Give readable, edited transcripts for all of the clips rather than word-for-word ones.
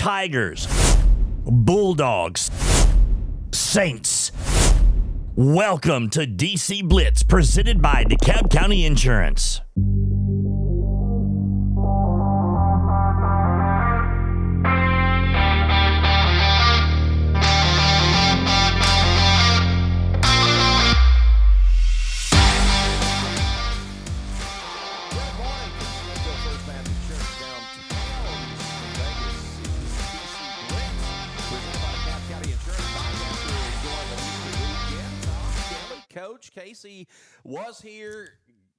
Tigers, Bulldogs, Saints. Welcome to DC Blitz, presented by DeKalb County Insurance. Coach Casey was here,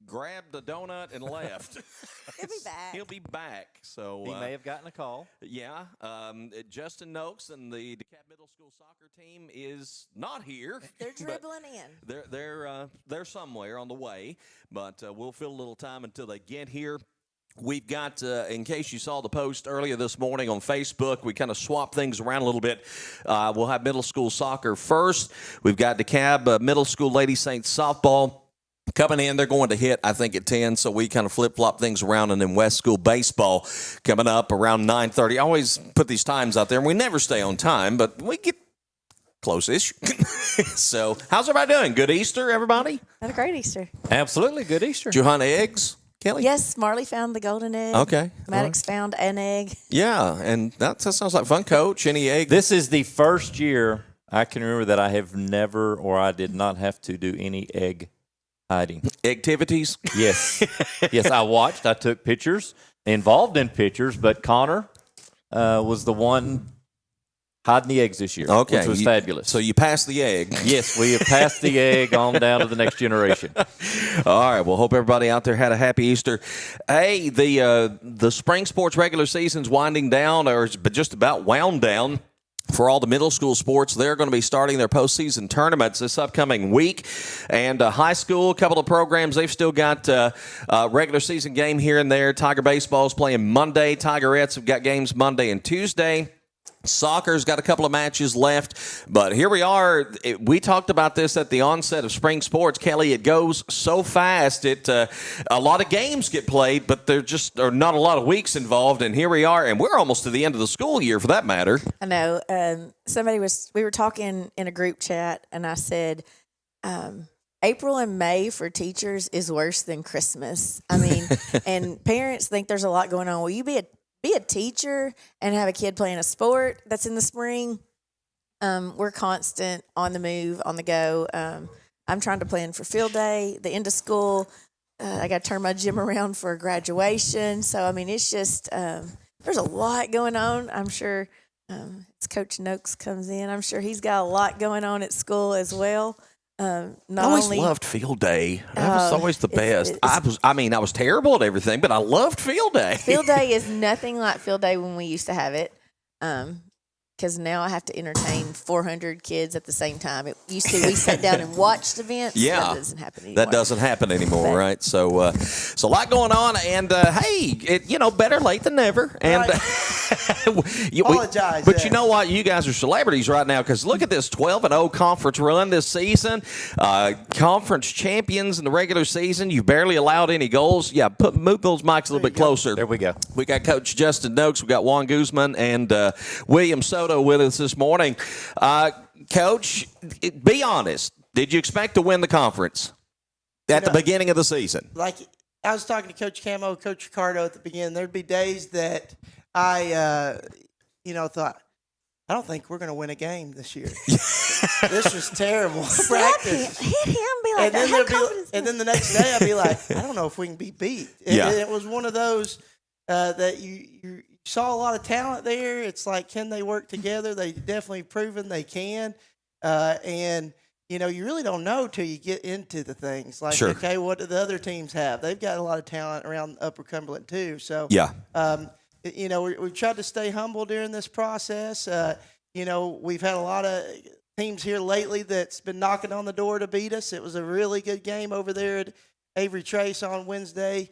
grabbed a donut, and left. He'll be back. He'll be back. So he may have gotten a call. Yeah. Justin Nokes and the DeKalb Middle School soccer team is not here. They're dribbling in. They're somewhere on the way, but we'll fill a little time until they get here. We've got, in case you saw the post earlier this morning on Facebook, we kind of swapped things around a little bit. We'll have middle school soccer first. We've got DeKalb Middle School Lady Saints softball coming in. They're going to hit, I think, at 10, so we kind of flip-flop things around. And then West School baseball coming up around 9:30. I always put these times out there, and we never stay on time, but we get close-ish. So how's everybody doing? Good Easter, everybody? Had a great Easter. Absolutely. Good Easter. Did you hunt eggs? Kelly? Yes, Marley found the golden egg. Okay. Maddox found an egg. Yeah, and that sounds like fun, Coach. Any egg? This is the first year I can remember that I have never or I did not have to do any egg hiding. Activities? Yes. Yes, I watched. I took pictures, involved in pictures, but Connor was the one hiding the eggs this year, which was fabulous. So you passed the egg. Yes, we have passed the egg on down to the next generation. All right. Well, hope everybody out there had a happy Easter. Hey, the spring sports regular season's winding down, or just about wound down. For all the middle school sports, they're going to be starting their postseason tournaments this upcoming week. And high school, a couple of programs, they've still got a regular season game here and there. Tiger baseball's playing Monday. Tigerettes have got games Monday and Tuesday. Soccer's got a couple of matches left, but here we are. We talked about this at the onset of spring sports. Kelly, it goes so fast. A lot of games get played, but there just are not a lot of weeks involved, and here we are, and we're almost to the end of the school year for that matter. I know. We were talking in a group chat, and I said, April and May for teachers is worse than Christmas. I mean, and parents think there's a lot going on. Will you be a teacher and have a kid playing a sport that's in the spring? We're constant on the move, on the go. I'm trying to plan for field day, the end of school. I got to turn my gym around for graduation. So, I mean, it's just there's a lot going on. I'm sure as Coach Nokes comes in, I'm sure he's got a lot going on at school as well. I always loved field day. That was always the best. I was terrible at everything, but I loved field day. Field day is nothing like field day when we used to have it. Because now I have to entertain 400 kids at the same time. It used to, we sat down and watched events. Yeah. That doesn't happen anymore. That doesn't happen anymore, right? So a lot going on. And, hey, better late than never. And Apologize. But you know what? You guys are celebrities right now because look at this 12-0 conference run this season. Conference champions in the regular season. You've barely allowed any goals. Yeah, move those mics a little bit closer. There we go. We got Coach Justin Nokes. We got Juan Guzman and William Soto with us this morning. Coach, be honest. Did you expect to win the conference at the beginning of the season? Like I was talking to Coach Camo, Coach Ricardo at the beginning. There'd be days that I, thought, I don't think we're going to win a game this year. This was terrible practice. Hit him, be like, and then the next day I'd be like, I don't know if we can be beat. And it was one of those that you saw a lot of talent there. It's like, can they work together? They definitely proven they can. And you really don't know till you get into the things. Like, sure. Okay, what do the other teams have? They've got a lot of talent around Upper Cumberland too. So, we tried to stay humble during this process. We've had a lot of teams here lately that's been knocking on the door to beat us. It was a really good game over there at Avery Trace on Wednesday.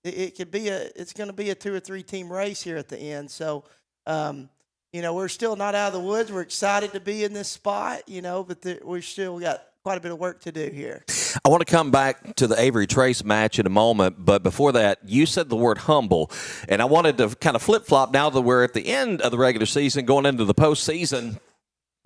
It's going to be a 2 or 3 team race here at the end. So, we're still not out of the woods. We're excited to be in this spot, but we got quite a bit of work to do here. I want to come back to the Avery Trace match in a moment, but before that, you said the word humble, and I wanted to kind of flip-flop now that we're at the end of the regular season, going into the postseason.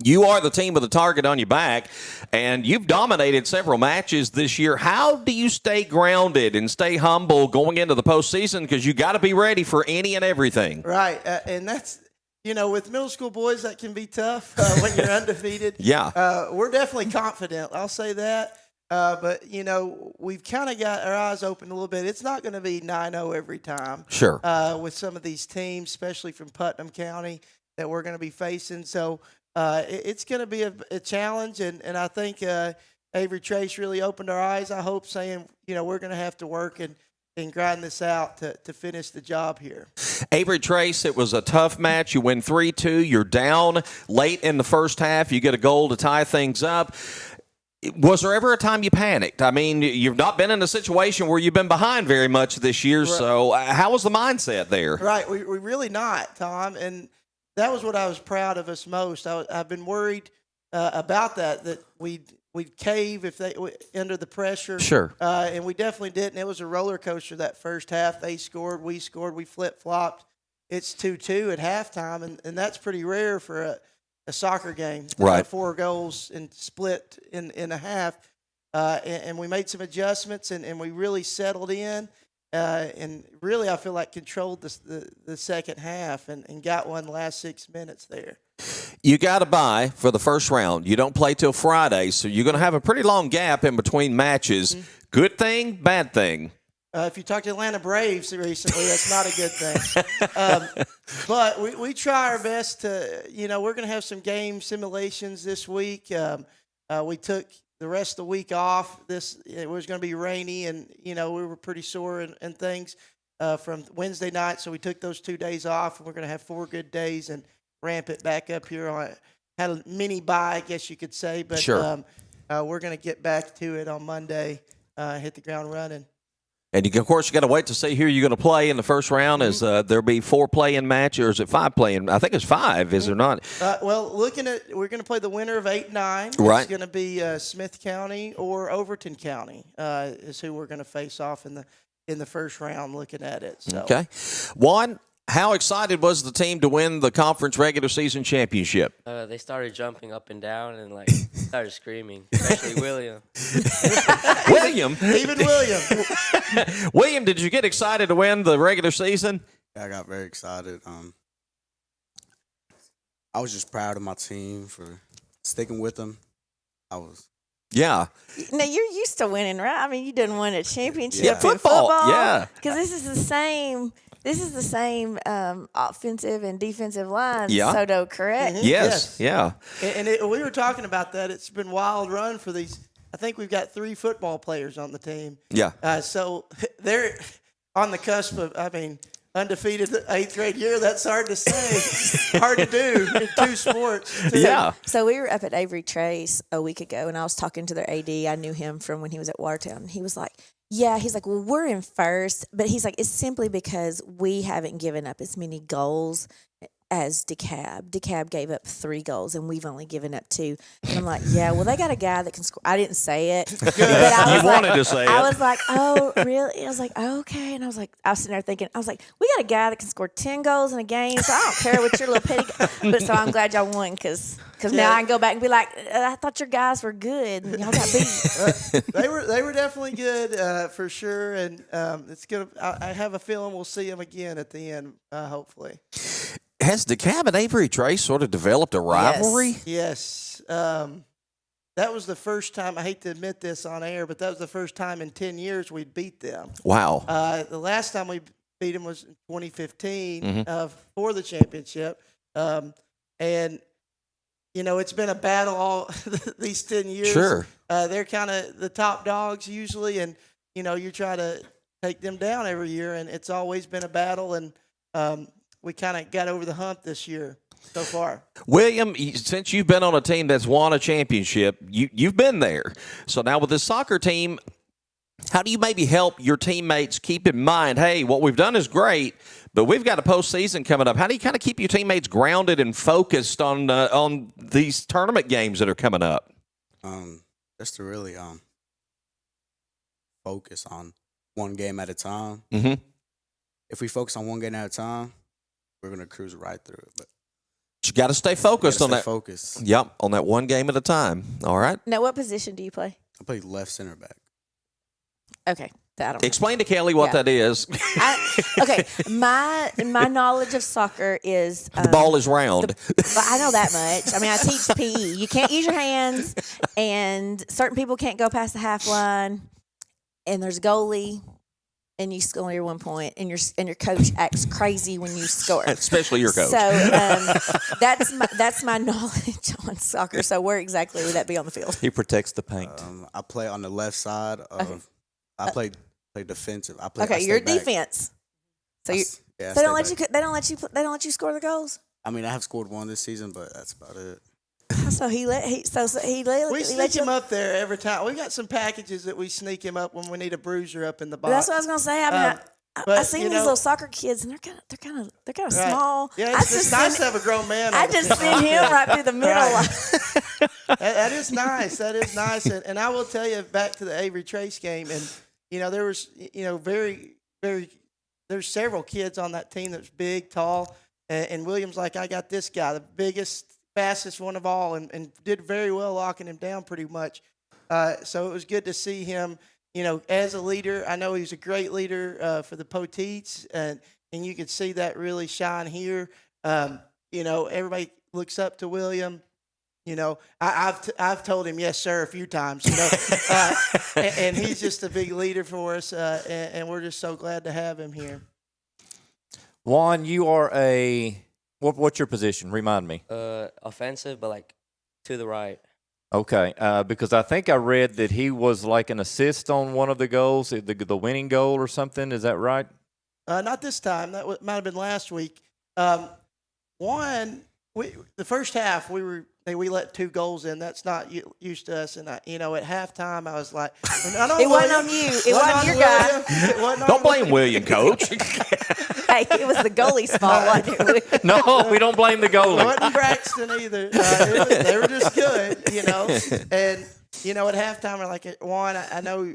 You are the team with a target on your back, and you've dominated several matches this year. How do you stay grounded and stay humble going into the postseason? Because you got to be ready for any and everything. Right, and that's, with middle school boys, that can be tough when you're undefeated. Yeah. We're definitely confident, I'll say that. But, we've kind of got our eyes open a little bit. It's not going to be 9-0 every time. Sure. With some of these teams, especially from Putnam County, that we're going to be facing. So, it's going to be a challenge, and I think Avery Trace really opened our eyes, I hope, saying, we're going to have to work and grind this out to finish the job here. Avery Trace, it was a tough match. You win 3-2. You're down late in the first half. You get a goal to tie things up. Was there ever a time you panicked? I mean, you've not been in a situation where you've been behind very much this year, right. So how was the mindset there? Right, we really not, Tom, and that was what I was proud of us most. I've been worried about that we'd cave if they under the pressure. Sure. And we definitely didn't. It was a roller coaster that first half. They scored, we flip-flopped. It's 2-2 at halftime, and that's pretty rare for a soccer game. Right. 4 goals and split in a half. And we made some adjustments, and we really settled in. And really, I feel like controlled the second half and got one last 6 minutes there. You got to bye for the first round. You don't play till Friday, so you're going to have a pretty long gap in between matches. Mm-hmm. Good thing, bad thing? If you talk to Atlanta Braves recently, that's not a good thing. But we try our best to, we're going to have some game simulations this week. We took the rest of the week off. It was going to be rainy, and we were pretty sore and things from Wednesday night. So we took those 2 days off, and we're going to have 4 good days and ramp it back up here. Had a mini bye, I guess you could say, but sure. We're going to get back to it on Monday. Hit the ground running. And of course, you got to wait to see who you're going to play in the first round. Is there'll be 4 play-in matches, or is it 5 play-in? I think it's 5. Is there not? Well, we're going to play the winner of 8-9. Right. It's going to be Smith County or Overton County is who we're going to face off in the first round. Looking at it. So. Okay, Juan, how excited was the team to win the conference regular season championship? They started jumping up and down and started screaming, especially William. William? Even William. William, did you get excited to win the regular season? Yeah, I got very excited. I was just proud of my team for sticking with them. Yeah. Now, you're used to winning, right? I mean, you didn't win a championship in football. Yeah. Because this is the same offensive and defensive line. Yeah. Soto, correct? Mm-hmm. Yes. Yeah. And we were talking about that. It's been a wild run for these. I think we've got 3 football players on the team. Yeah. So they're on the cusp of, undefeated 8th grade year. That's hard to say. Hard to do in 2 sports. Yeah. So we were up at Avery Trace a week ago, and I was talking to their AD. I knew him from when he was at Watertown. He was like, he's like, well, we're in first, but he's like, it's simply because we haven't given up as many goals as DeKalb. DeKalb gave up 3 goals, and we've only given up 2. And I'm like, yeah, well, they got a guy that can score. I didn't say it. But I was wanted to say it. I was like, oh, really? I was like, okay. And I was sitting there thinking, we got a guy that can score 10 goals in a game, so I don't care what your little petty. But so I'm glad y'all won because now I can go back and be like, I thought your guys were good, and y'all got beat. They were definitely good for sure, and it's gonna. I have a feeling we'll see them again at the end, hopefully. Has DeKalb and Avery Trace sort of developed a rivalry? Yes. That was the first time, I hate to admit this on air, but that was the first time in 10 years we'd beat them. Wow. The last time we beat them was in 2015 for the championship. And, it's been a battle all these 10 years. Sure. They're kind of the top dogs usually, and, you try to take them down every year, and it's always been a battle, and we kind of got over the hump this year so far. William, since you've been on a team that's won a championship, you've been there. So now with this soccer team, how do you maybe help your teammates keep in mind, hey, what we've done is great, but we've got a postseason coming up. How do you kind of keep your teammates grounded and focused on these tournament games that are coming up? Just to really focus on one game at a time. Mm-hmm. If we focus on one game at a time, we're gonna cruise right through it. But you got to stay focused on that. Focus. Yep, on that one game at a time. All right. Now, what position do you play? I play left center back. Okay. I don't know. Explain to Kelly what that is. Okay, my knowledge of soccer is The ball is round. I know that much. I mean, I teach PE. You can't use your hands, and certain people can't go past the half line. And there's a goalie, and you score your 1 point, and your coach acts crazy when you score. Especially your coach. So that's my knowledge on soccer. So where exactly would that be on the field? He protects the paint. I play on the left side of. Okay. I play defensive. I you're back. defense. So they don't let you score the goals. I mean, I have scored one this season, but that's about it. We sneak him up there every time. We got some packages that we sneak him up when we need a bruiser up in the box. That's what I was gonna say. I mean, I seen these little soccer kids, and they're kind of small. Yeah, it's nice to have a grown man. I just send him right through the middle. Right. That is nice. That is nice. And I will tell you, back to the Avery Trace game, and there was there's several kids on that team that's big, tall, and William's like, I got this guy, the biggest, fastest one of all, and did very well locking him down pretty much. So it was good to see him, as a leader. I know he's a great leader for the Poteets, and you could see that really shine here. Everybody looks up to William. I've told him yes, sir, a few times. And he's just a big leader for us, and we're just so glad to have him here. Juan, you are what's your position? Remind me. Offensive, but like to the right. Okay, because I think I read that he was like an assist on one of the goals, the winning goal or something. Is that right? Not this time. That might have been last week. The first half we let 2 goals in. That's not used to us. And at halftime I was like, it wasn't on you. It wasn't your guy. Don't blame William, Coach. Hey, it was the goalie's fault, wasn't it? No, we don't blame the goalie. It wasn't Braxton either. They were just good, And at halftime we're like, Juan, I know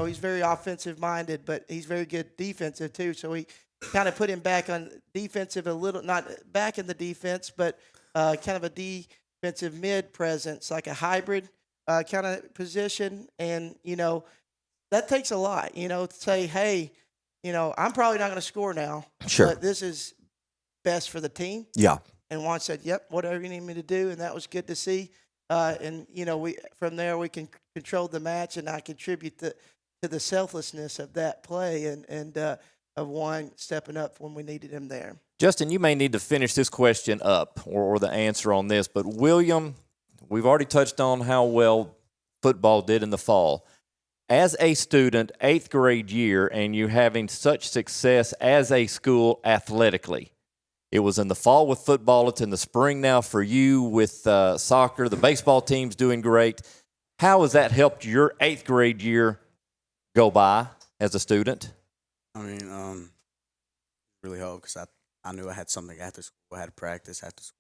he's very offensive minded, but he's very good defensive too. So we kind of put him back on defensive a little, not back in the defense, but kind of a defensive mid presence, like a hybrid kind of position. And, that takes a lot, to say, hey, I'm probably not going to score now. Sure. But this is best for the team. Yeah. And Juan said, yep, whatever you need me to do. And that was good to see. And, from there we can control the match, and I contribute to the selflessness of that play and of Juan stepping up when we needed him there. Justin, you may need to finish this question up or the answer on this, but William, we've already touched on how well football did in the fall. As a student, 8th grade year, and you having such success as a school athletically, it was in the fall with football. It's in the spring now for you with soccer. The baseball team's doing great. How has that helped your 8th grade year go by as a student? I mean, really helped because I knew I had something after school. I had to practice after school.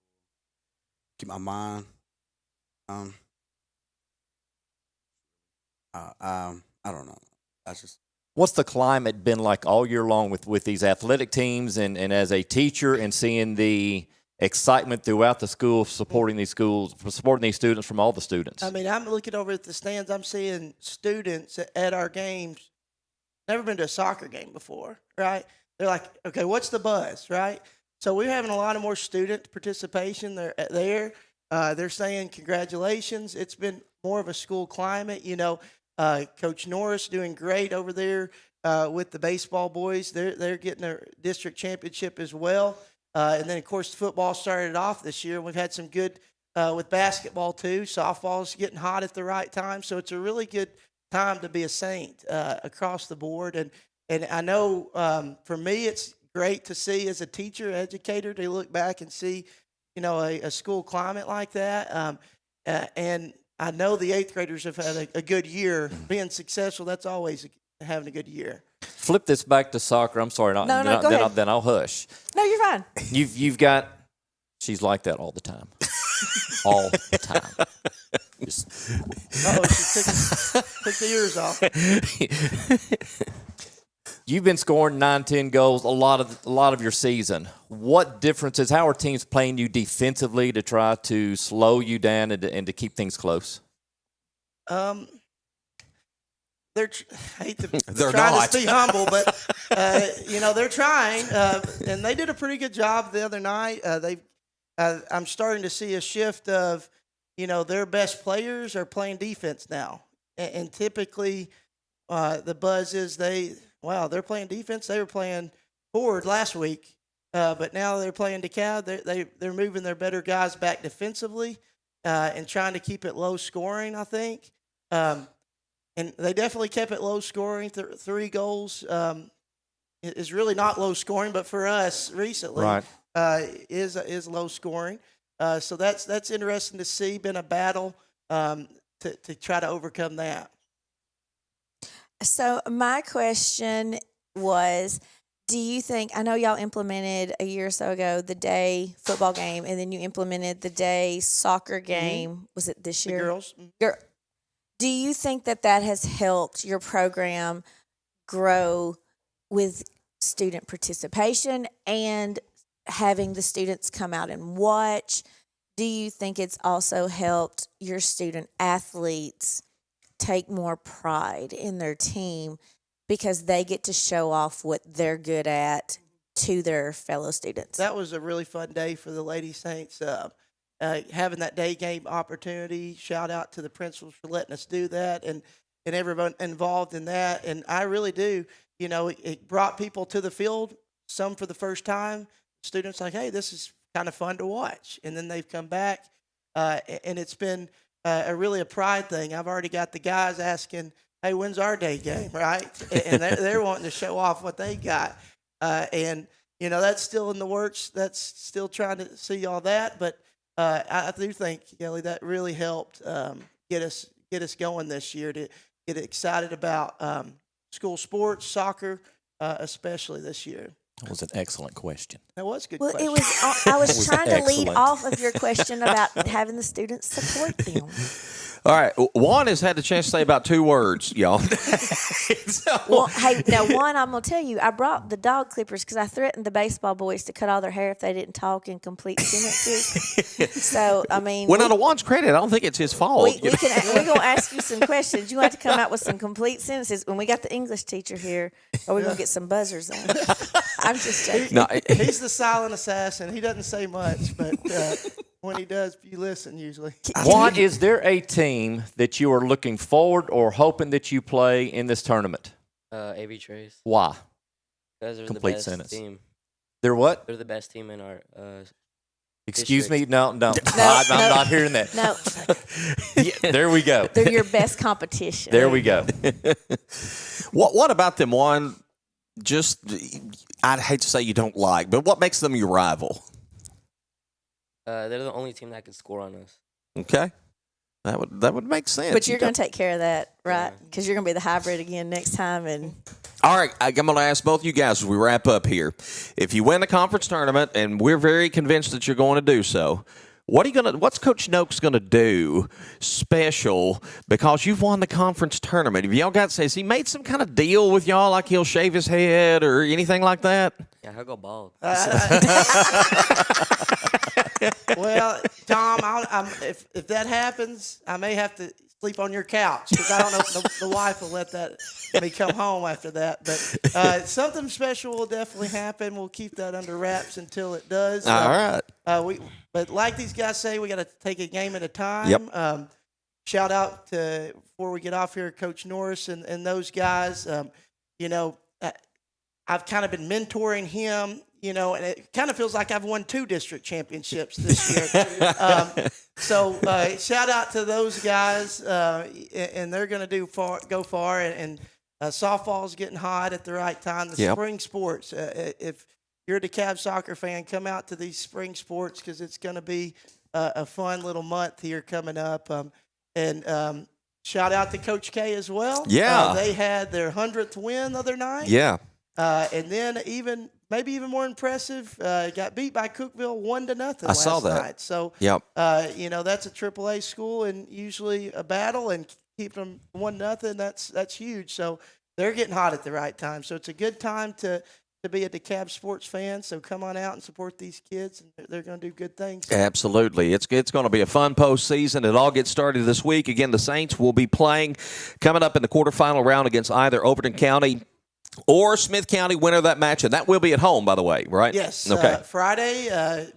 Keep my mind. I don't know. What's the climate been like all year long with these athletic teams and as a teacher and seeing the excitement throughout the school supporting these students from all the students? I mean, I'm looking over at the stands. I'm seeing students at our games, never been to a soccer game before, right? They're like, okay, what's the buzz, right? So we're having a lot of more student participation. They're there. They're saying congratulations. It's been more of a school climate, Coach Norris doing great over there with the baseball boys. They're getting a district championship as well. And then, of course, football started off this year. We've had some good with basketball, too. Softball's getting hot at the right time. So it's a really good time to be a Saint across the board. And I know for me it's great to see as a teacher, educator, to look back and see, a school climate like that. And I know the 8th graders have had a good year. Being successful, that's always having a good year. Flip this back to soccer. I'm sorry. No, go ahead. Then I'll hush. No, you're fine. You've got – she's like that all the time. All the time. She took the ears off. You've been scoring 9-10 goals a lot of your season. What differences? How are teams playing you defensively to try to slow you down and to keep things close? They're They're trying not. to be humble, but they're trying, and they did a pretty good job the other night. I'm starting to see a shift of, their best players are playing defense now, and typically the buzz is they're playing defense. They were playing forward last week, but now they're playing DeKalb. They're moving their better guys back defensively and trying to keep it low scoring, I think. And they definitely kept it low scoring. 3 goals is really not low scoring, but for us recently is low scoring. So that's interesting to see. Been a battle to try to overcome that. So my question was, do you think, I know y'all implemented a year or so ago the day football game, and then you implemented the day soccer game. Mm-hmm. Was it this year? The girls. Do you think that has helped your program grow with student participation and having the students come out and watch? Do you think it's also helped your student athletes take more pride in their team because they get to show off what they're good at to their fellow students? That was a really fun day for the Lady Saints. Having that day game opportunity, shout out to the principals for letting us do that and everyone involved in that. And I really do, it brought people to the field, some for the first time. Students like, hey, this is kind of fun to watch. And then they've come back, and it's been really a pride thing. I've already got the guys asking, hey, when's our day game, right? And they're wanting to show off what they got. And, that's still in the works. That's still trying to see all that. But I do think, Kelly, that really helped get us going this year to get excited about school sports, soccer, especially this year. That was an excellent question. That was a good well, question. I was trying to lead excellent. off of your question about having the students support them. All right. Juan has had the chance to say about 2 words, y'all. Well, hey, now, Juan, I'm going to tell you, I brought the dog clippers because I threatened the baseball boys to cut all their hair if they didn't talk in complete sentences. So, I mean. Well, to Juan's credit, I don't think it's his fault. We're going to ask you some questions. You have to come out with some complete sentences. When we got the English teacher here, or we're going to get some buzzers on. I'm just joking. No, He's the silent assassin. He doesn't say much, but when he does, you listen usually. Juan, is there a team that you are looking forward or hoping that you play in this tournament? AV Trace. Why? Because they're Complete the best sentence. team. They're what? They're the best team in our Excuse district. me? No. I'm not hearing that. No, Yeah, there we go. they're your best competition. There we go. what about them, Juan? Just, I'd hate to say you don't like, but what makes them your rival? They're the only team that could score on us. Okay. That would make sense. But you're going to take care of that, right? Because you're going to be the hybrid again next time. And all right, I'm going to ask both you guys as we wrap up here. If you win the conference tournament, and we're very convinced that you're going to do so, what's Coach Nokes going to do special because you've won the conference tournament? Have y'all has he made some kind of deal with y'all, like he'll shave his head or anything like that? Yeah, he'll go bald. Well, Tom, if that happens, I may have to sleep on your couch because I don't know if the wife will let me come home after that. But something special will definitely happen. We'll keep that under wraps until it does. All right. But like these guys say, we got to take a game at a time. Yep. Shout out to, before we get off here, Coach Norris and those guys. I've kind of been mentoring him, and it kind of feels like I've won 2 district championships this year. So shout out to those guys, and they're going to go far. And softball's getting hot at the right time. The spring sports. If you're a DeKalb soccer fan, come out to these spring sports because it's going to be a fun little month here coming up. And shout out to Coach K as well. Yeah. They had their 100th win the other night. Yeah. And then even maybe even more impressive, got beat by Cookeville 1-0 last saw that. night. So, Yep. That's a AAA school and usually a battle, and keeping them 1-0, that's huge. So they're getting hot at the right time. So it's a good time to be a DeKalb sports fan. So come on out and support these kids, and they're going to do good things. Absolutely. It's going to be a fun postseason. It all gets started this week. Again, the Saints will be playing coming up in the quarterfinal round against either Overton County or Smith County, winner of that match, and that will be at home, by the way, right? Yes. Okay. Friday,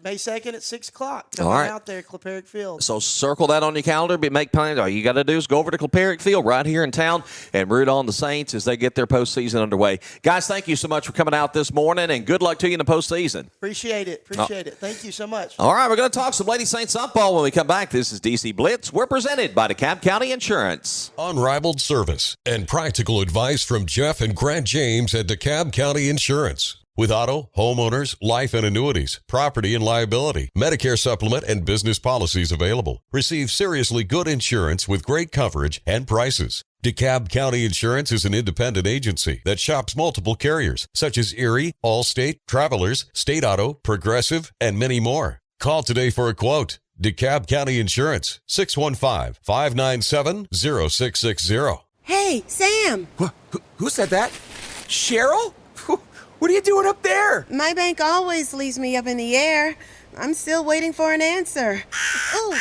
May 2nd at 6 o'clock. Come All right. out there at Cliperic Field. So circle that on your calendar. Make plans. All you got to do is go over to Cliperic Field right here in town and root on the Saints as they get their postseason underway. Guys, thank you so much for coming out this morning, and good luck to you in the postseason. Appreciate it. Thank you so much. All right, we're going to talk some Lady Saints softball when we come back. This is DC Blitz. We're presented by DeKalb County Insurance. Unrivaled service and practical advice from Jeff and Grant James at DeKalb County Insurance. With auto, homeowners, life and annuities, property and liability, Medicare supplement, and business policies available. Receive seriously good insurance with great coverage and prices. DeKalb County Insurance is an independent agency that shops multiple carriers, such as Erie, Allstate, Travelers, State Auto, Progressive, and many more. Call today for a quote. DeKalb County Insurance, 615-597-0660. Hey, Sam! Who said that? Cheryl? What are you doing up there? My bank always leaves me up in the air. I'm still waiting for an answer. Oh,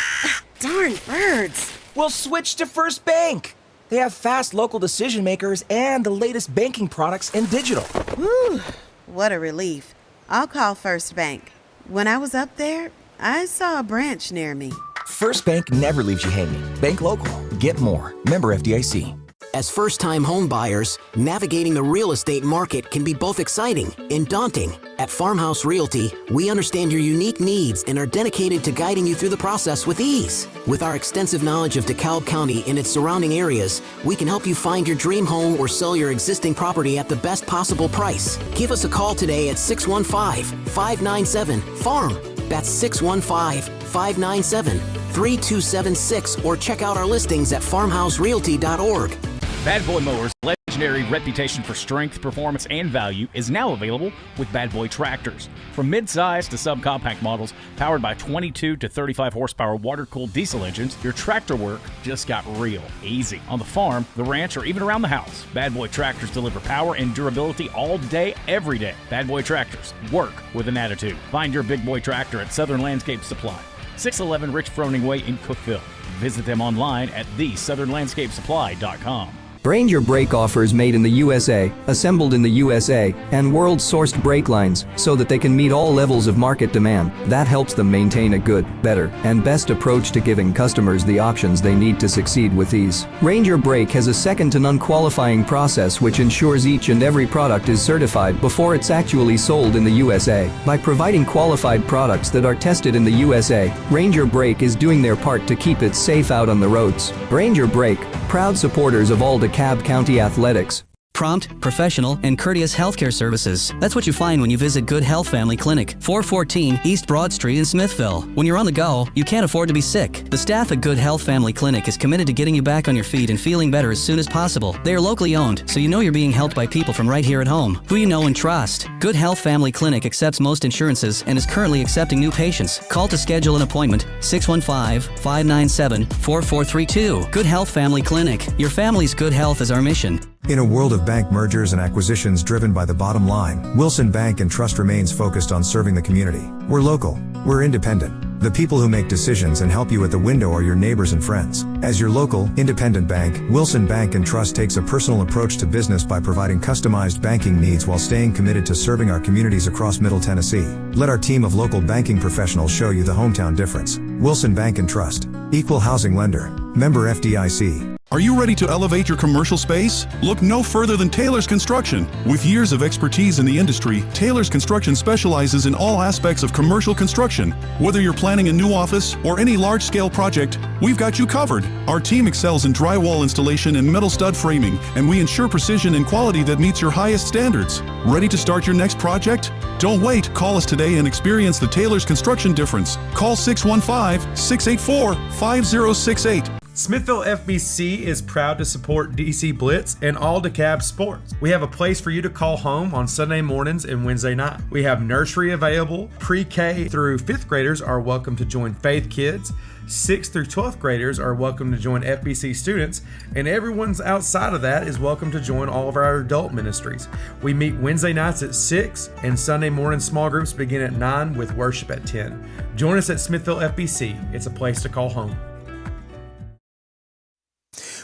darn birds. Well, switch to First Bank. They have fast local decision makers and the latest banking products in digital. Whew, what a relief. I'll call First Bank. When I was up there, I saw a branch near me. First Bank never leaves you hanging. Bank local. Get more. Member FDIC. As first-time home buyers, navigating the real estate market can be both exciting and daunting. At Farmhouse Realty, we understand your unique needs and are dedicated to guiding you through the process with ease. With our extensive knowledge of DeKalb County and its surrounding areas, we can help you find your dream home or sell your existing property at the best possible price. Give us a call today at 615-597-FARM. That's 615-597-3276, or check out our listings at farmhouserealty.org. Bad Boy Mowers' legendary reputation for strength, performance, and value is now available with Bad Boy tractors. From mid-size to subcompact models powered by 22 to 35 horsepower water-cooled diesel engines, your tractor work just got real easy. On the farm, the ranch, or even around the house, Bad Boy tractors deliver power and durability all day, every day. Bad Boy tractors work with an attitude. Find your big boy tractor at Southern Landscape Supply, 611 Rich Froning Way in Cookeville. Visit them online at thesouthernlandscapesupply.com. Ranger brake offers made in the USA, assembled in the USA, and world-sourced brake lines so that they can meet all levels of market demand. That helps them maintain a good, better, and best approach to giving customers the options they need to succeed with ease. Ranger Brake has a second-to-none qualifying process which ensures each and every product is certified before it's actually sold in the USA. By providing qualified products that are tested in the USA, Ranger Brake is doing their part to keep it safe out on the roads. Ranger Brake, proud supporters of all DeKalb County athletics. Prompt, professional, and courteous healthcare services. That's what you find when you visit Good Health Family Clinic, 414 East Broad Street in Smithville. When you're on the go, you can't afford to be sick. The staff at Good Health Family Clinic is committed to getting you back on your feet and feeling better as soon as possible. They are locally owned, so you know you're being helped by people from right here at home, who you know and trust. Good Health Family Clinic accepts most insurances and is currently accepting new patients. Call to schedule an appointment, 615-597-4432. Good Health Family Clinic. Your family's good health is our mission. In a world of bank mergers and acquisitions driven by the bottom line, Wilson Bank and Trust remains focused on serving the community. We're local. We're independent. The people who make decisions and help you at the window are your neighbors and friends. As your local, independent bank, Wilson Bank and Trust takes a personal approach to business by providing customized banking needs while staying committed to serving our communities across Middle Tennessee. Let our team of local banking professionals show you the hometown difference. Wilson Bank and Trust. Equal housing lender. Member FDIC. Are you ready to elevate your commercial space? Look no further than Taylor's Construction. With years of expertise in the industry, Taylor's Construction specializes in all aspects of commercial construction. Whether you're planning a new office or any large-scale project, we've got you covered. Our team excels in drywall installation and metal stud framing, and we ensure precision and quality that meets your highest standards. Ready to start your next project? Don't wait. Call us today and experience the Taylor's Construction difference. Call 615-684-5068. Smithville FBC is proud to support DC Blitz and all DeKalb sports. We have a place for you to call home on Sunday mornings and Wednesday night. We have nursery available. Pre-K through 5th graders are welcome to join Faith Kids. 6th through 12th graders are welcome to join FBC students, and everyone's outside of that is welcome to join all of our adult ministries. We meet Wednesday nights at 6, and Sunday morning small groups begin at 9 with worship at 10. Join us at Smithville FBC. It's a place to call home.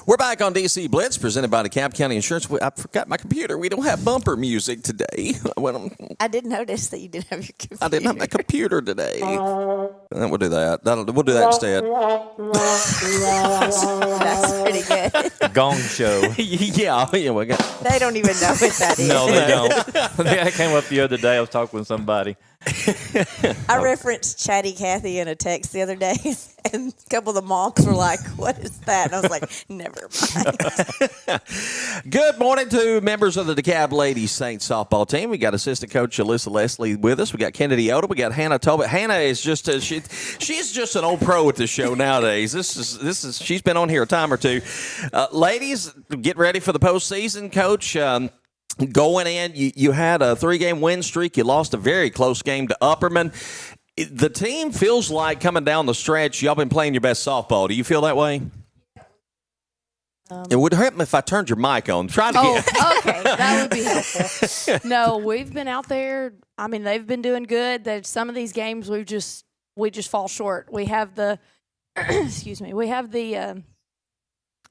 We're back on DC Blitz, presented by DeKalb County Insurance. I forgot my computer. We don't have bumper music today. I did notice that you didn't have your computer. I didn't have my computer today. We'll do that. We'll do that instead. That's pretty good. Gong show. yeah. We got. They don't even know what that is. No, they don't. I came up the other day. I was talking with somebody. I referenced Chatty Cathy in a text the other day, and a couple of the moms were like, "What is that?" And I was like, "Never mind." Good morning to members of the DeKalb Ladies Saints softball team. We got assistant coach Alyssa Leslie with us. We got Kennedy Odom. We got Hannah Tobitt. Hannah is just she's just an old pro at the show nowadays. This is she's been on here a time or two. Ladies, get ready for the postseason, coach. Going in, you had a 3-game win streak. You lost a very close game to Upperman. The team feels like coming down the stretch, y'all been playing your best softball. Do you feel that way? It would hurt me if I turned your mic on. Try to get. Okay, that would be helpful. No, we've been out there. I mean, they've been doing good. There's some of these games we just fall short. We have the, excuse me. We have the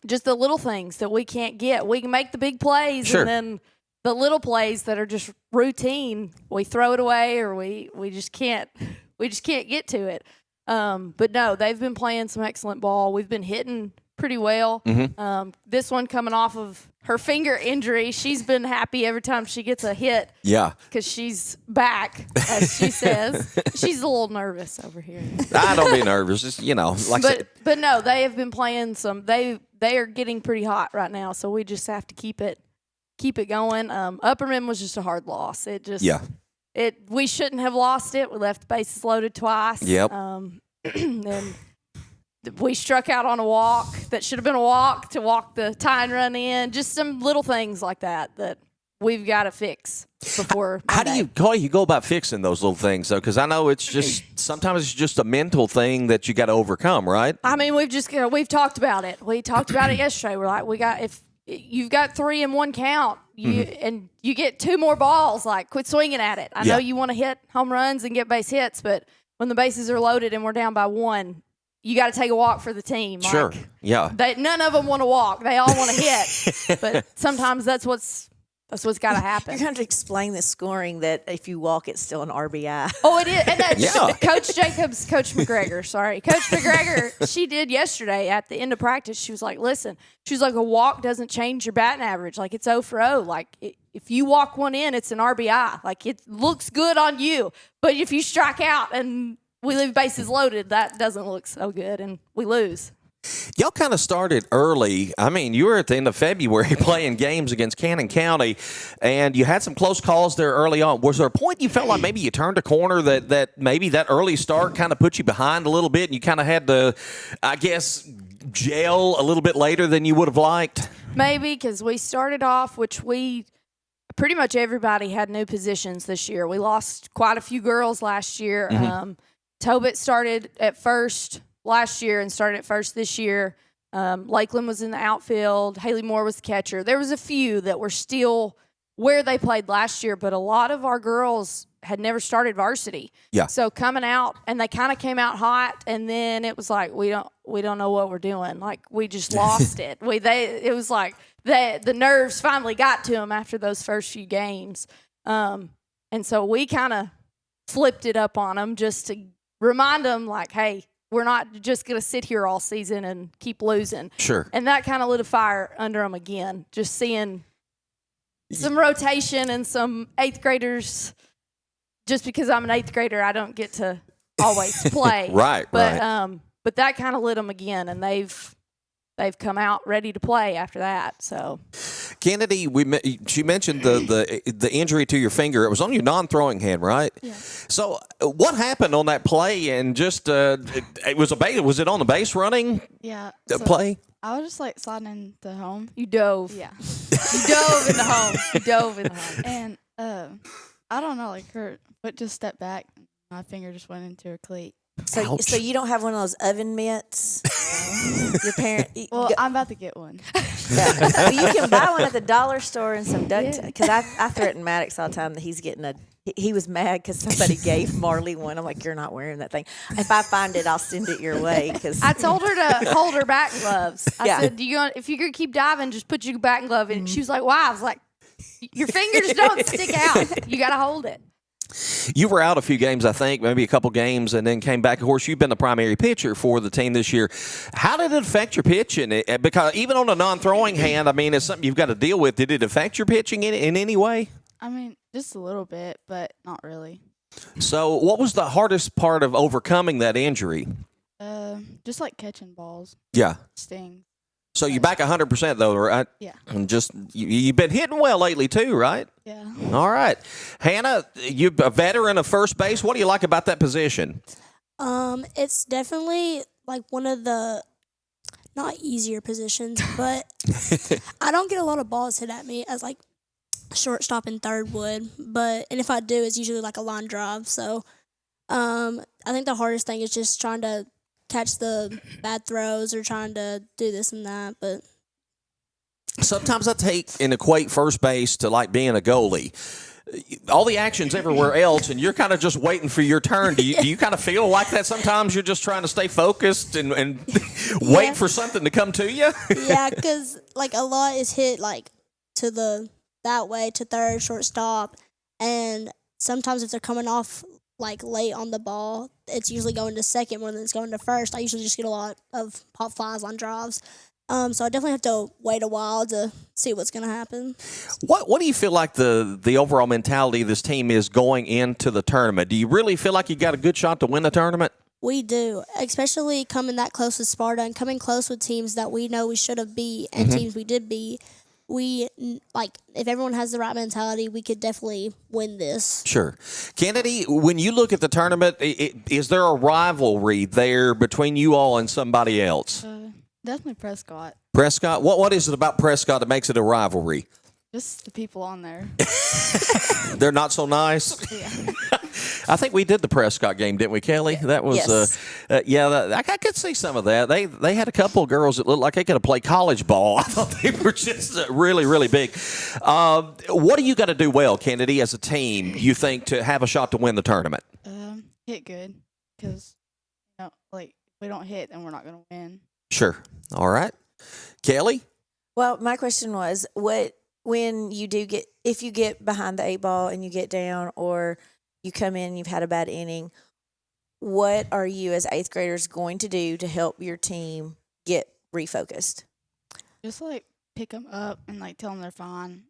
just the little things that we can't get. We can make the big plays, sure. And then the little plays that are just routine, we throw it away, or we just can't get to it. But no, they've been playing some excellent ball. We've been hitting pretty well. Mm-hmm. This one coming off of her finger injury, she's been happy every time she gets a hit. Yeah, because she's back, as she says. She's a little nervous over here. I don't be nervous. Just, But no, they have been playing some. They are getting pretty hot right now, so we just have to keep it going. Upperman was just a hard loss. We shouldn't have lost it. We left the bases loaded twice. Yep. And we struck out on a walk that should have been a walk to walk the tie and run in. Just some little things like that we've got to fix before. How do you go about fixing those little things though? Because I know it's just sometimes it's just a mental thing that you got to overcome, right? I mean, we've talked about it. We talked about it yesterday. We're like, if you've got 3 in 1 count, and you get 2 more balls, like quit swinging at it. I know you want to hit home runs and get base hits, but when the bases are loaded and we're down by 1, you got to take a walk for the team. Sure. None of them want to walk. They all want to hit, but sometimes that's what's got to happen. You're going to explain the scoring that if you walk, it's still an RBI. Oh, it is. And that's Coach Jacobs, Coach McGregor, Coach McGregor, she did yesterday at the end of practice. She was like, listen, she was like, a walk doesn't change your batting average. Like, it's 0 for 0. Like, if you walk 1 in, it's an RBI. Like, it looks good on you. But if you strike out and we leave bases loaded, that doesn't look so good, and we lose. Y'all kind of started early. I mean, you were at the end of February playing games against Cannon County, and you had some close calls there early on. Was there a point you felt like maybe you turned a corner that maybe that early start kind of put you behind a little bit, and you kind of had to, I guess, gel a little bit later than you would have liked? Maybe, because we started off, which pretty much everybody had new positions this year. We lost quite a few girls last year. Mm-hmm. Tobitt started at first last year and started at first this year. Lakeland was in the outfield. Haley Moore was the catcher. There was a few that were still where they played last year, but a lot of our girls had never started varsity. Yeah. So coming out, and they kind of came out hot, and then it was like we don't know what we're doing. Like, we just lost it. It was like the nerves finally got to them after those first few games, and so we kind of flipped it up on them just to remind them, like, hey, we're not just going to sit here all season and keep losing. Sure. And that kind of lit a fire under them again, just seeing some rotation and some 8th graders. Just because I'm an 8th grader, I don't get to always play. Right. But that kind of lit them again, and they've they've come out ready to play after that. So, Kennedy, she mentioned the injury to your finger. It was on your non-throwing hand, right? Yeah. So what happened on that play? And just it was was it on the base running? Yeah. Play. I was just like sliding into home. You dove. Yeah. You dove in the home. You dove in the home. And I don't know, like her foot just stepped back. My finger just went into her cleat. So you don't have one of those oven mitts? Your parent? Well, I'm about to get one. Yeah. Well, you can buy one at the dollar store and some duct tape. Because I threaten Maddox all the time that he's getting he was mad because somebody gave Marley one. I'm like, you're not wearing that thing. If I find it, I'll send it your way. Cause I told her to hold her back gloves. I Yeah. said, if you're going to keep diving, just put your back glove in. She was like, why? I was like, your fingers don't stick out. You got to hold it. You were out a few games, I think, maybe a couple games, and then came back. Of course, you've been the primary pitcher for the team this year. How did it affect your pitching? Because even on a non-throwing hand, I mean, it's something you've got to deal with. Did it affect your pitching in any way? I mean, just a little bit, but not really. So what was the hardest part of overcoming that injury? Just like catching balls. Yeah. Stings. So you're back 100% though, right? Yeah. And just you've been hitting well lately too, right? Yeah. All right. Hannah, you're a veteran of first base. What do you like about that position? It's definitely like one of the not easier positions, but I don't get a lot of balls hit at me as like shortstop and third would, and if I do, it's usually like a line drive. So I think the hardest thing is just trying to catch the bad throws or trying to do this and that. But sometimes I take and equate first base to like being a goalie. All the action's everywhere else, and you're kind of just waiting for your turn. Do you kind of feel like that sometimes? You're just trying to stay focused and wait for something to come to you? Yeah, because like a lot is hit like to that way to third, shortstop, and sometimes if they're coming off like late on the ball, it's usually going to second more than it's going to first. I usually just get a lot of pop flies on drives. So I definitely have to wait a while to see what's going to happen. What do you feel like the overall mentality of this team is going into the tournament? Do you really feel like you got a good shot to win the tournament? We do, especially coming that close with Sparta and coming close with teams that we know we should have beat and teams we did beat. We, like, if everyone has the right mentality, we could definitely win this. Sure. Kennedy, when you look at the tournament, is there a rivalry there between you all and somebody else? Definitely Prescott. Prescott? What is it about Prescott that makes it a rivalry? Just the people on there. They're not so nice? Yeah. I think we did the Prescott game, didn't we, Kelly? That was, yes. I could see some of that. They had a couple of girls that looked like they could have played college ball. I thought they were just really, really big. What do you got to do well, Kennedy, as a team, you think, to have a shot to win the tournament? Hit good, because like if we don't hit, then we're not going to win. Sure. All right. Kelly? Well, my question was, when you do if you get behind the 8-ball and you get down, or you come in and you've had a bad inning, what are you as 8th graders going to do to help your team get refocused? Just like pick them up and like tell them they're fine.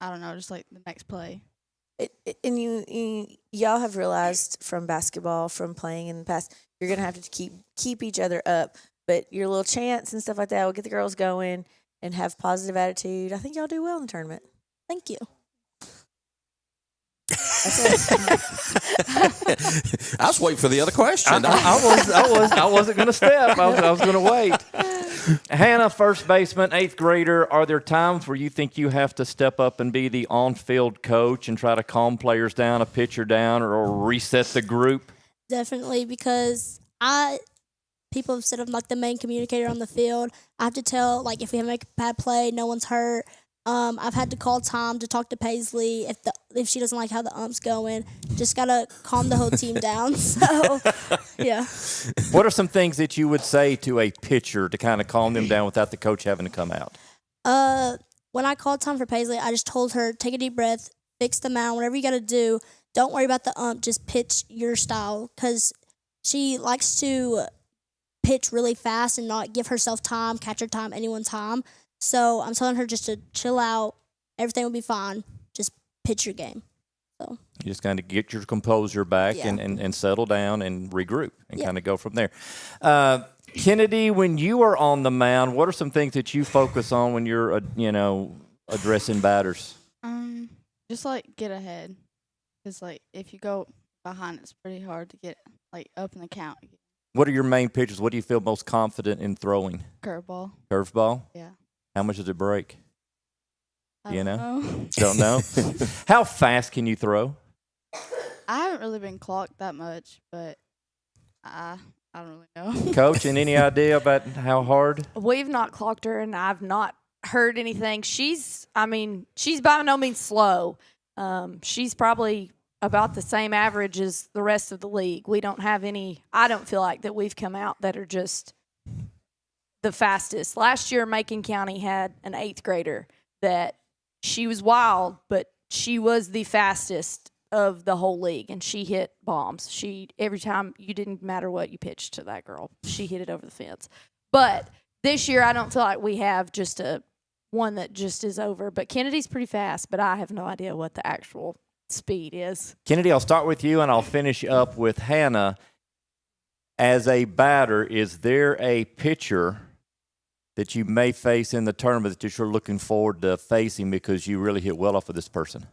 I don't know, just like the next play. And y'all have realized from basketball, from playing in the past, you're gonna have to keep each other up. But your little chants and stuff like that will get the girls going and have positive attitude. I think y'all do well in the tournament. Thank you. I was waiting for the other question. I wasn't going to step. I was going to wait. Hannah, first baseman, 8th grader. Are there times where you think you have to step up and be the on-field coach and try to calm players down, a pitcher down, or reset the group? Definitely, because people have said I'm like the main communicator on the field. I have to tell, like, if we make a bad play, no one's hurt. I've had to call Tom to talk to Paisley if she doesn't like how the ump's going. Just gotta calm the whole team down. So, yeah. What are some things that you would say to a pitcher to kind of calm them down without the coach having to come out? When I called Tom for Paisley, I just told her, take a deep breath, fix the mound, whatever you gotta do. Don't worry about the ump. Just pitch your style, because she likes to pitch really fast and not give herself time, catcher time, anyone's time. So I'm telling her just to chill out. Everything will be fine. Just pitch your game. So you just kind of get your composure back and settle down and regroup and kind of go from there. Kennedy, when you are on the mound, what are some things that you focus on when you're, addressing batters? Just like get ahead, because like if you go behind, it's pretty hard to get like up in the count. What are your main pitches? What do you feel most confident in throwing? Curveball. Curveball? Yeah. How much does it break? I don't know. Don't know? How fast can you throw? I haven't really been clocked that much, but I don't really know. Coach, and any idea about how hard? We've not clocked her, and I've not heard anything. She's by no means slow. She's probably about the same average as the rest of the league. We don't have any. I don't feel like that we've come out that are just the fastest. Last year, Macon County had an 8th grader that she was wild, but she was the fastest of the whole league, and she hit bombs. Every time, you didn't matter what you pitched to that girl, she hit it over the fence. But this year, I don't feel like we have just one that just is over. But Kennedy's pretty fast, but I have no idea what the actual speed is. Kennedy, I'll start with you, and I'll finish up with Hannah. As a batter, is there a pitcher that you may face in the tournament that you're looking forward to facing because you really hit well off of this person?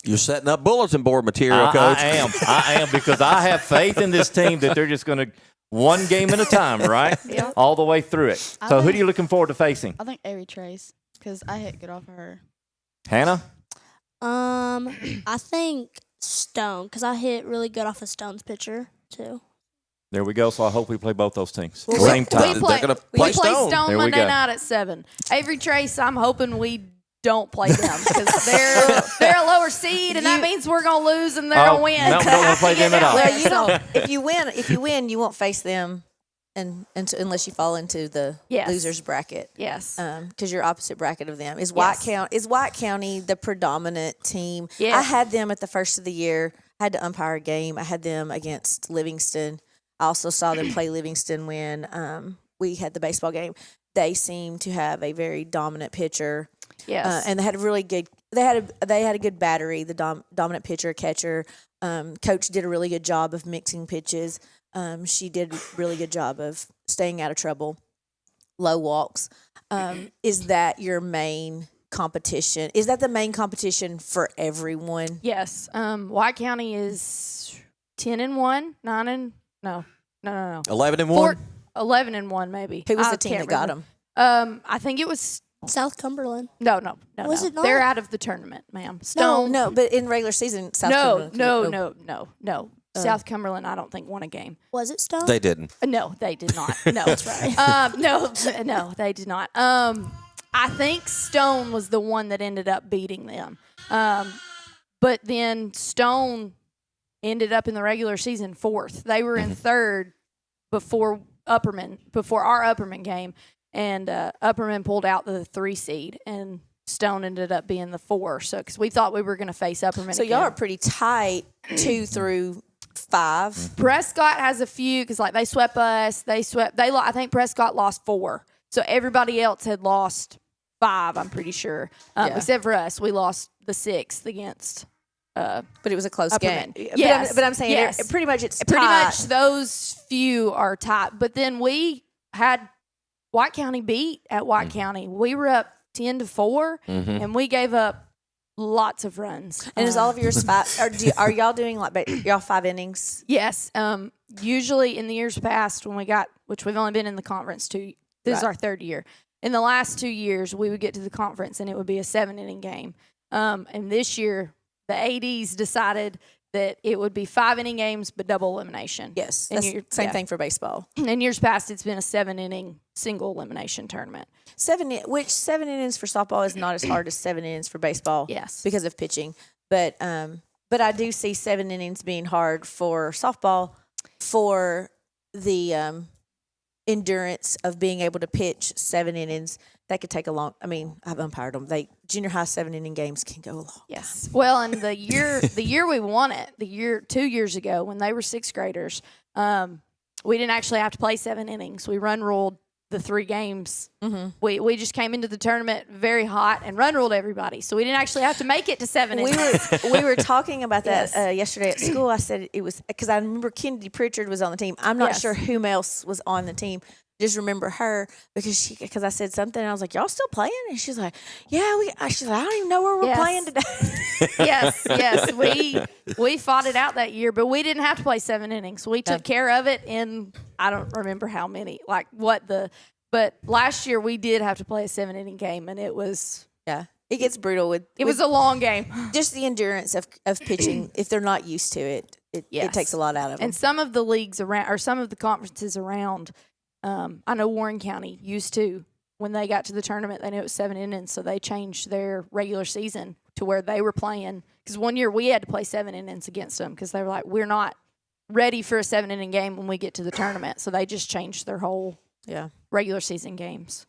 You're setting up bulletin board material, Coach. I am, because I have faith in this team that they're just going to one game at a time, right? Yep. All the way through it. So who are you looking forward to facing? I think Avery Trace, because I hit good off of her. Hannah? I think Stone, because I hit really good off of Stone's pitcher, too. There we go. So I hope we play both those teams. Well, Same time. We play Stone There we Monday go. night at 7. Avery Trace, I'm hoping we don't play them because they're a lower seed, and that means we're going to lose and they're going to win. No, we don't want to play them at all. Well, you don't. If you win, you won't face them, unless you fall into the losers bracket. Yes, because you're opposite bracket of them. Is Yes. White County the predominant team? Yes. I had them at the first of the year. I had to umpire a game. I had them against Livingston. I also saw them play Livingston when we had the baseball game. They seem to have a very dominant pitcher. Yes, and they had a really good. They had a good battery. The dominant pitcher, catcher. Coach did a really good job of mixing pitches. She did a really good job of staying out of trouble. Low walks. Is that your main competition? Is that the main competition for everyone? Yes. White County is 10-1, 9-. No. 11-1. 11-1, maybe. Who was I the team can't that got remember. them? I think it was South Cumberland. No. Was it not? They're out of the tournament, ma'am. Stone. No, but in regular season, South Cumberland. No. South Cumberland, I don't think won a game. Was it Stone? They didn't. No, they did not. No, that's right. No, they did not. I think Stone was the one that ended up beating them. But then Stone ended up in the regular season 4th. They were in 3rd before our Upperman game, and Upperman pulled out the 3 seed, and Stone ended up being the 4. So, because we thought we were going to face Upperman. So again. y'all are pretty tight, 2 through 5. Prescott has a few because they swept us. I think Prescott lost 4. So everybody else had lost 5. I'm pretty sure, except for us. We lost the 6th against. But it was a close Upperman. game. Yes, but I'm saying yes. pretty much it's pretty tight. much those few are tight. But then we had White County beat at White County. We were up 10-4, and we gave up lots of runs. And is all of yours 5? Are y'all doing y'all 5 innings? Yes. Usually in the years past when which we've only been in the conference 2. This is our 3rd year. In the last 2 years, we would get to the conference and it would be a 7-inning game. And this year, the ADs decided that it would be 5-inning games, but double elimination. Yes, that's same thing for baseball. In years past, it's been a 7-inning single elimination tournament. 7 innings for softball is not as hard as 7 innings for baseball. Yes, because of pitching. But I do see 7 innings being hard for softball for the endurance of being able to pitch 7 innings. That could take a long. I mean, I've umpired them. Junior high 7-inning games can go a long. Yes. Well, and the year we won it, 2 years ago when they were 6th graders, we didn't actually have to play 7 innings. We run ruled the 3 games. We just came into the tournament very hot and run ruled everybody, so we didn't actually have to make it to 7 innings. We were talking about that yesterday at school. I said it was because I remember Kennedy Pritchard was on the team. I'm not sure who else was on the team. Just remember her because I said something and I was like, "Y'all still playing?" And she's like, "Yeah, she's like, I don't even know where we're playing today." yes, we fought it out that year, but we didn't have to play 7 innings. We took care of it in I don't remember how many, but last year we did have to play a 7-inning game, and it was it gets brutal it was a long game. Just the endurance of pitching if they're not used to it. It takes a lot out of them. And some of the leagues around or some of the conferences around. I know Warren County used to, when they got to the tournament, they knew it was 7 innings, so they changed their regular season to where they were playing. Because one year we had to play 7 innings against them because they were like, we're not ready for a 7-inning game when we get to the tournament. So they just changed their whole regular season games.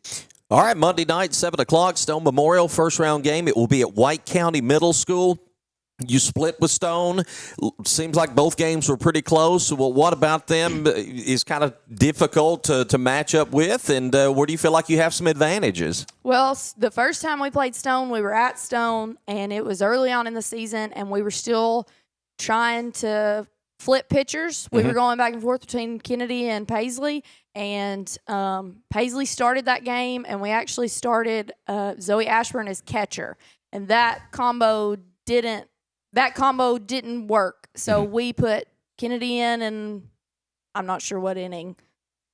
All right, Monday night, 7 o'clock, Stone Memorial, first-round game. It will be at White County Middle School. You split with Stone. Seems like both games were pretty close. Well, what about them is kind of difficult to match up with, and where do you feel like you have some advantages? Well, the first time we played Stone, we were at Stone, and it was early on in the season, and we were still trying to flip pitchers. We were going back and forth between Kennedy and Paisley, and Paisley started that game, and we actually started Zoe Ashburn as catcher, and that combo didn't work. So we put Kennedy in, and I'm not sure what inning.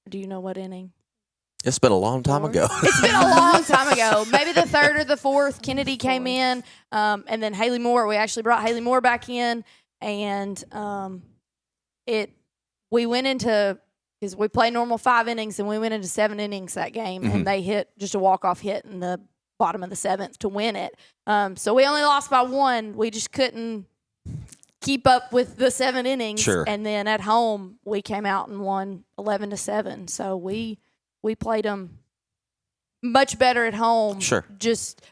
Do you know what inning? It's been a long time ago. It's been a long time ago. Maybe the 3rd or the 4th. Kennedy came in, and then Haley Moore. We actually brought Haley Moore back in, and we went into because we play normal 5 innings, and we went into 7 innings that game, and they hit just a walk-off hit in the bottom of the 7th to win it. So we only lost by 1. We just couldn't keep up with the 7 innings. Sure. And then at home, we came out and won 11-7. So we played them much better at home. Sure.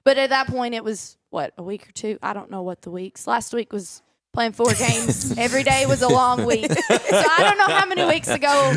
But at that point, it was, a week or 2? I don't know what the weeks. Last week was playing 4 games. Every day was a long week. So I don't know how many weeks ago.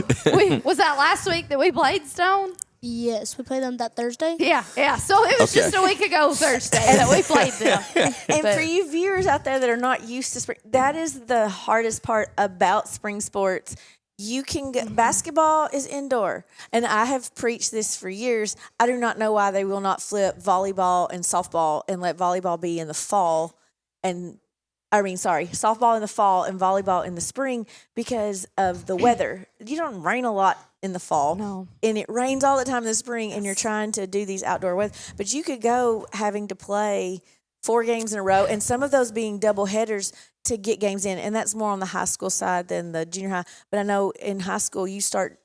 Was that last week that we played Stone? Yes, we played them that Thursday. Yeah. So it was just a week ago Thursday that we played them. And for you viewers out there that are not used to spring, that is the hardest part about spring sports. You can get basketball is indoor, and I have preached this for years. I do not know why they will not flip volleyball and softball and let volleyball be in the fall, softball in the fall and volleyball in the spring because of the weather. You don't rain a lot in the fall, and it rains all the time in the spring, and you're trying to do these outdoor weather. But you could go having to play 4 games in a row, and some of those being double headers to get games in, and that's more on the high school side than the junior high. But I know in high school you start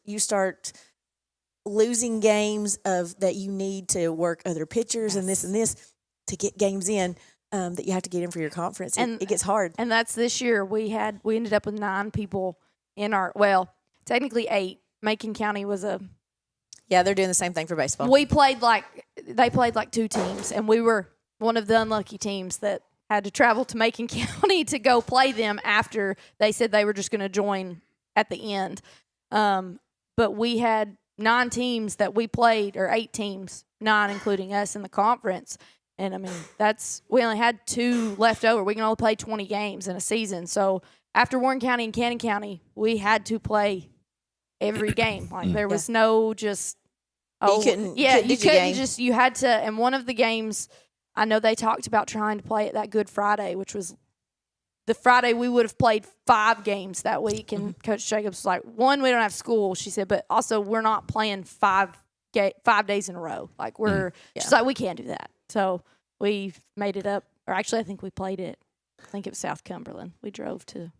losing games that you need to work other pitchers and this to get games in that you have to get in for your conference. It gets hard. And that's this year. We ended up with 9 people in technically 8. Macon County was they're doing the same thing for baseball. They played like 2 teams, and we were one of the unlucky teams that had to travel to Macon County to go play them after they said they were just going to join at the end. But we had 9 teams that we played, or 8 teams, 9 including us in the conference. And I mean, we only had 2 left over. We can only play 20 games in a season. So after Warren County and Cannon County, we had to play every game. Like there was no just you couldn't just you had to. And one of the games, I know they talked about trying to play it that Good Friday, which was the Friday we would have played 5 games that week. And Coach Jacobs was like, one, we don't have school, she said, but also we're not playing 5 days in a row. Like she's like, we can't do that. So we made it up, or actually I think we played it. I think it was South Cumberland. We drove to.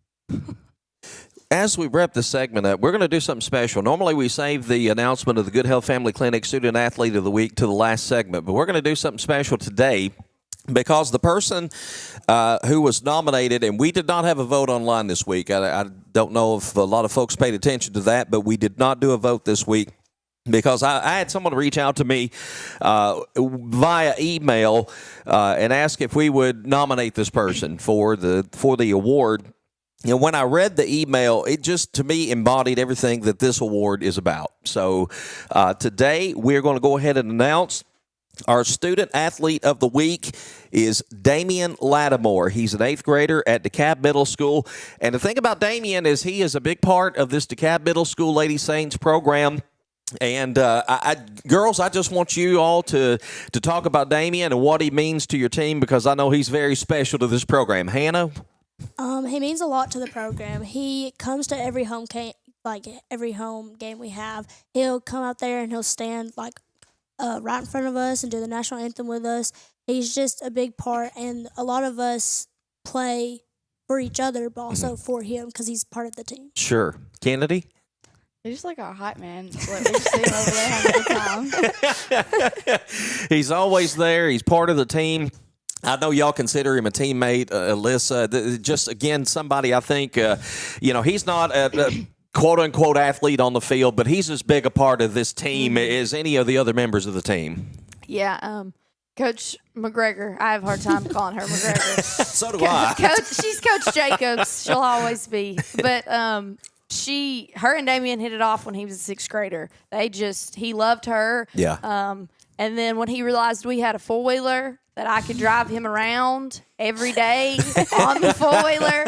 As we wrap this segment up, we're going to do something special. Normally we save the announcement of the Good Health Family Clinic Student Athlete of the Week to the last segment, but we're going to do something special today because the person who was nominated, and we did not have a vote online this week. I don't know if a lot of folks paid attention to that, but we did not do a vote this week because I had someone reach out to me via email and ask if we would nominate this person for the award. when I read the email, it just, to me, embodied everything that this award is about. So today, we're going to go ahead and announce our Student Athlete of the Week is Damian Lattimore. He's an 8th grader at DeKalb Middle School. And the thing about Damian is he is a big part of this DeKalb Middle School Lady Saints program. And girls, I just want you all to talk about Damian and what he means to your team, because I know he's very special to this program. Hannah? He means a lot to the program. He comes to every home game, every home game we have. He'll come out there and he'll stand right in front of us and do the national anthem with us. He's just a big part, and a lot of us play for each other, but also for him because he's part of the team. Sure. Kennedy? He's just like our hype man. We just see him over there having a good time. He's always there. He's part of the team. I know y'all consider him a teammate, Alyssa. Just, again, somebody I think, he's not a quote-unquote athlete on the field, but he's as big a part of this team as any of the other members of the team. Yeah, Coach McGregor. I have a hard time calling her McGregor. So do I. She's Coach Jacobs. She'll always be. But her and Damian hit it off when he was a 6th grader. He loved her. Yeah. And then when he realized we had a 4-wheeler that I could drive him around every day on the 4-wheeler,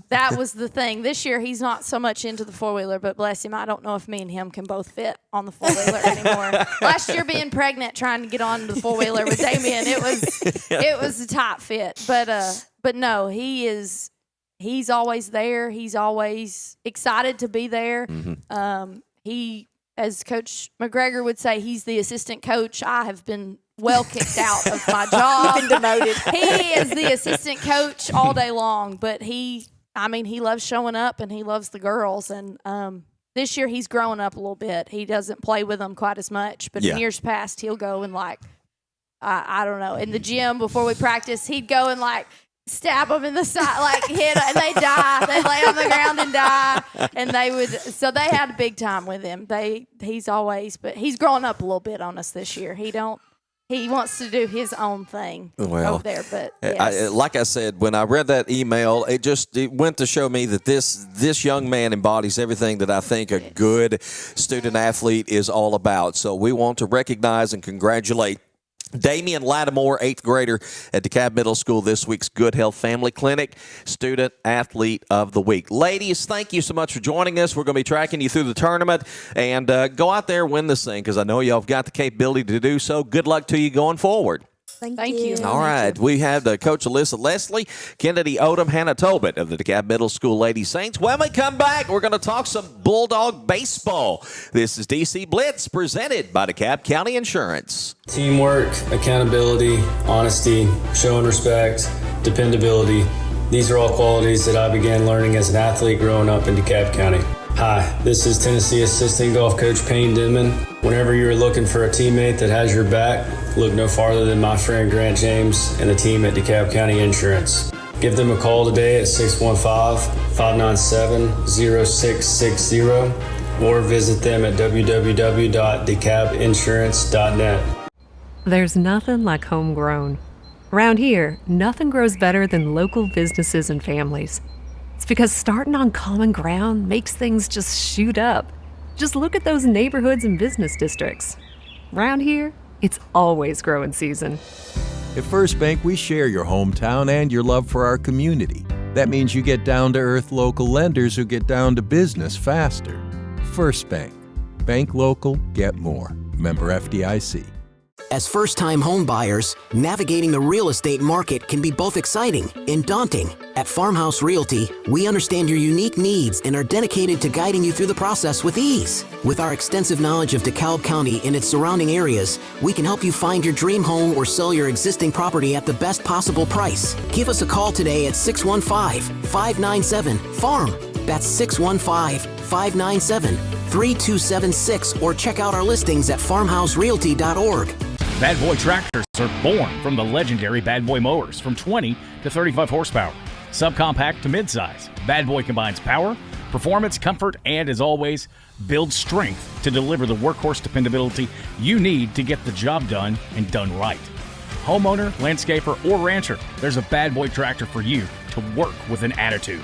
that was the thing. This year, he's not so much into the 4-wheeler, but bless him, I don't know if me and him can both fit on the 4-wheeler anymore. Last year, being pregnant, trying to get on the 4-wheeler with Damian, it was a tight fit. But no, he's always there. He's always excited to be there. Mm-hmm. As Coach McGregor would say, he's the assistant coach. I have been well kicked out of my job. You've been demoted. He is the assistant coach all day long, but he loves showing up and he loves the girls. And this year he's growing up a little bit. He doesn't play with them quite as much, but in years past he'll go and I don't know, in the gym before we practice, he'd go and stab them in the side, hit, and they die. They lay on the ground and die. And so they had a big time with him. But he's growing up a little bit on us this year. He wants to do his own thing over there. But yes. Like I said, when I read that email, it went to show me that this young man embodies everything that I think a good student athlete is all about. So we want to recognize and congratulate Damian Lattimore, 8th grader at DeKalb Middle School, this week's Good Health Family Clinic Student Athlete of the Week. Ladies, thank you so much for joining us. We're going to be tracking you through the tournament, and go out there and win this thing, because I know y'all have got the capability to do so. Good luck to you going forward. Thank you. All right. We have Coach Alyssa Leslie, Kennedy Odom, Hannah Tobitt of the DeKalb Middle School Lady Saints. When we come back, we're going to talk some Bulldog baseball. This is DC Blitz, presented by DeKalb County Insurance. Teamwork, accountability, honesty, showing respect, dependability. These are all qualities that I began learning as an athlete growing up in DeKalb County. Hi, this is Tennessee Assistant Golf Coach Payne Denman. Whenever you're looking for a teammate that has your back, look no farther than my friend Grant James and the team at DeKalb County Insurance. Give them a call today at 615-597-0660 or visit them at www.decalbinsurance.net. There's nothing like homegrown. Around here, nothing grows better than local businesses and families. It's because starting on common ground makes things just shoot up. Just look at those neighborhoods and business districts. Around here, it's always growing season. At First Bank, we share your hometown and your love for our community. That means you get down-to-earth local lenders who get down to business faster. First Bank. Bank local, get more. Member FDIC. As first-time home buyers, navigating the real estate market can be both exciting and daunting. At Farmhouse Realty, we understand your unique needs and are dedicated to guiding you through the process with ease. With our extensive knowledge of DeKalb County and its surrounding areas, we can help you find your dream home or sell your existing property at the best possible price. Give us a call today at 615-597-FARM. That's 615-597-3276, or check out our listings at farmhouserealty.org. Bad Boy tractors are born from the legendary Bad Boy mowers from 20 to 35 horsepower. Subcompact to midsize, Bad Boy combines power, performance, comfort, and, as always, builds strength to deliver the workhorse dependability you need to get the job done and done right. Homeowner, landscaper, or rancher, there's a Bad Boy tractor for you. to work with an attitude.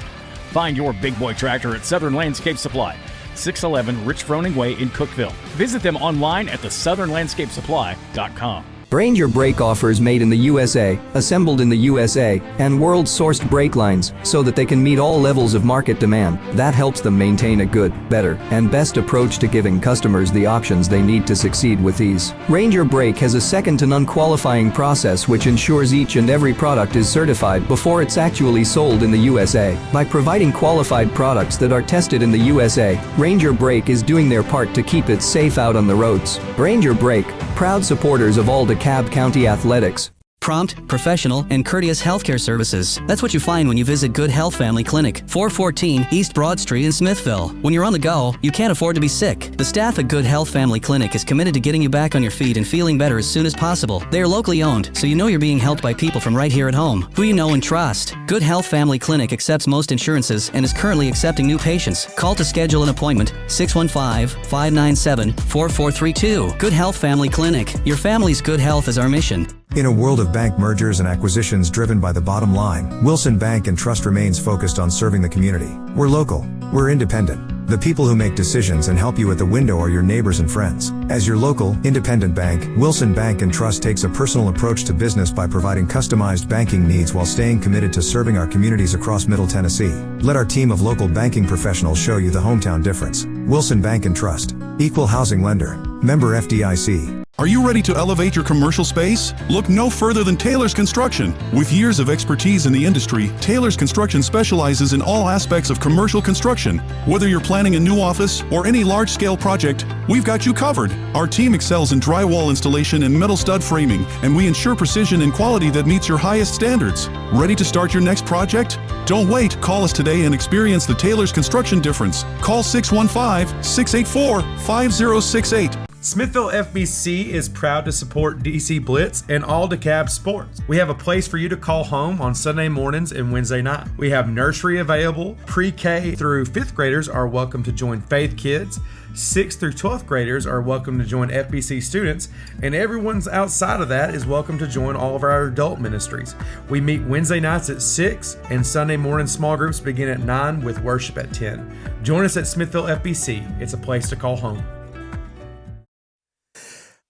Find your big boy tractor at Southern Landscape Supply, 611 Rich Froning Way in Cookeville. Visit them online at thesouthernlandscapesupply.com. Ranger brake offers made in the USA, assembled in the USA, and world-sourced brake lines so that they can meet all levels of market demand. That helps them maintain a good, better, and best approach to giving customers the options they need to succeed with ease. Ranger Brake has a second-to-none qualifying process which ensures each and every product is certified before it's actually sold in the USA. By providing qualified products that are tested in the USA, Ranger Brake is doing their part to keep it safe out on the roads. Ranger Brake, proud supporters of all DeKalb County athletics. Prompt, professional, and courteous healthcare services. That's what you find when you visit Good Health Family Clinic, 414 East Broad Street in Smithville. When you're on the go, you can't afford to be sick. The staff at Good Health Family Clinic is committed to getting you back on your feet and feeling better as soon as possible. They are locally owned, so you know you're being helped by people from right here at home, who you know and trust. Good Health Family Clinic accepts most insurances and is currently accepting new patients. Call to schedule an appointment, 615-597-4432. Good Health Family Clinic. Your family's good health is our mission. In a world of bank mergers and acquisitions driven by the bottom line, Wilson Bank and Trust remains focused on serving the community. We're local. We're independent. The people who make decisions and help you at the window are your neighbors and friends. As your local, independent bank, Wilson Bank and Trust takes a personal approach to business by providing customized banking needs while staying committed to serving our communities across Middle Tennessee. Let our team of local banking professionals show you the hometown difference. Wilson Bank and Trust. Equal housing lender. Member FDIC. Are you ready to elevate your commercial space? Look no further than Taylor's Construction. With years of expertise in the industry, Taylor's Construction specializes in all aspects of commercial construction. Whether you're planning a new office or any large-scale project, we've got you covered. Our team excels in drywall installation and metal stud framing, and we ensure precision and quality that meets your highest standards. Ready to start your next project? Don't wait. Call us today and experience the Taylor's Construction difference. Call 615-684-5068. Smithville FBC is proud to support DC Blitz and all DeKalb sports. We have a place for you to call home on Sunday mornings and Wednesday night. We have nursery available. Pre-K through 5th graders are welcome to join Faith Kids. 6th through 12th graders are welcome to join FBC students, and everyone's outside of that is welcome to join all of our adult ministries. We meet Wednesday nights at 6, and Sunday morning small groups begin at 9 with worship at 10. Join us at Smithville FBC. It's a place to call home.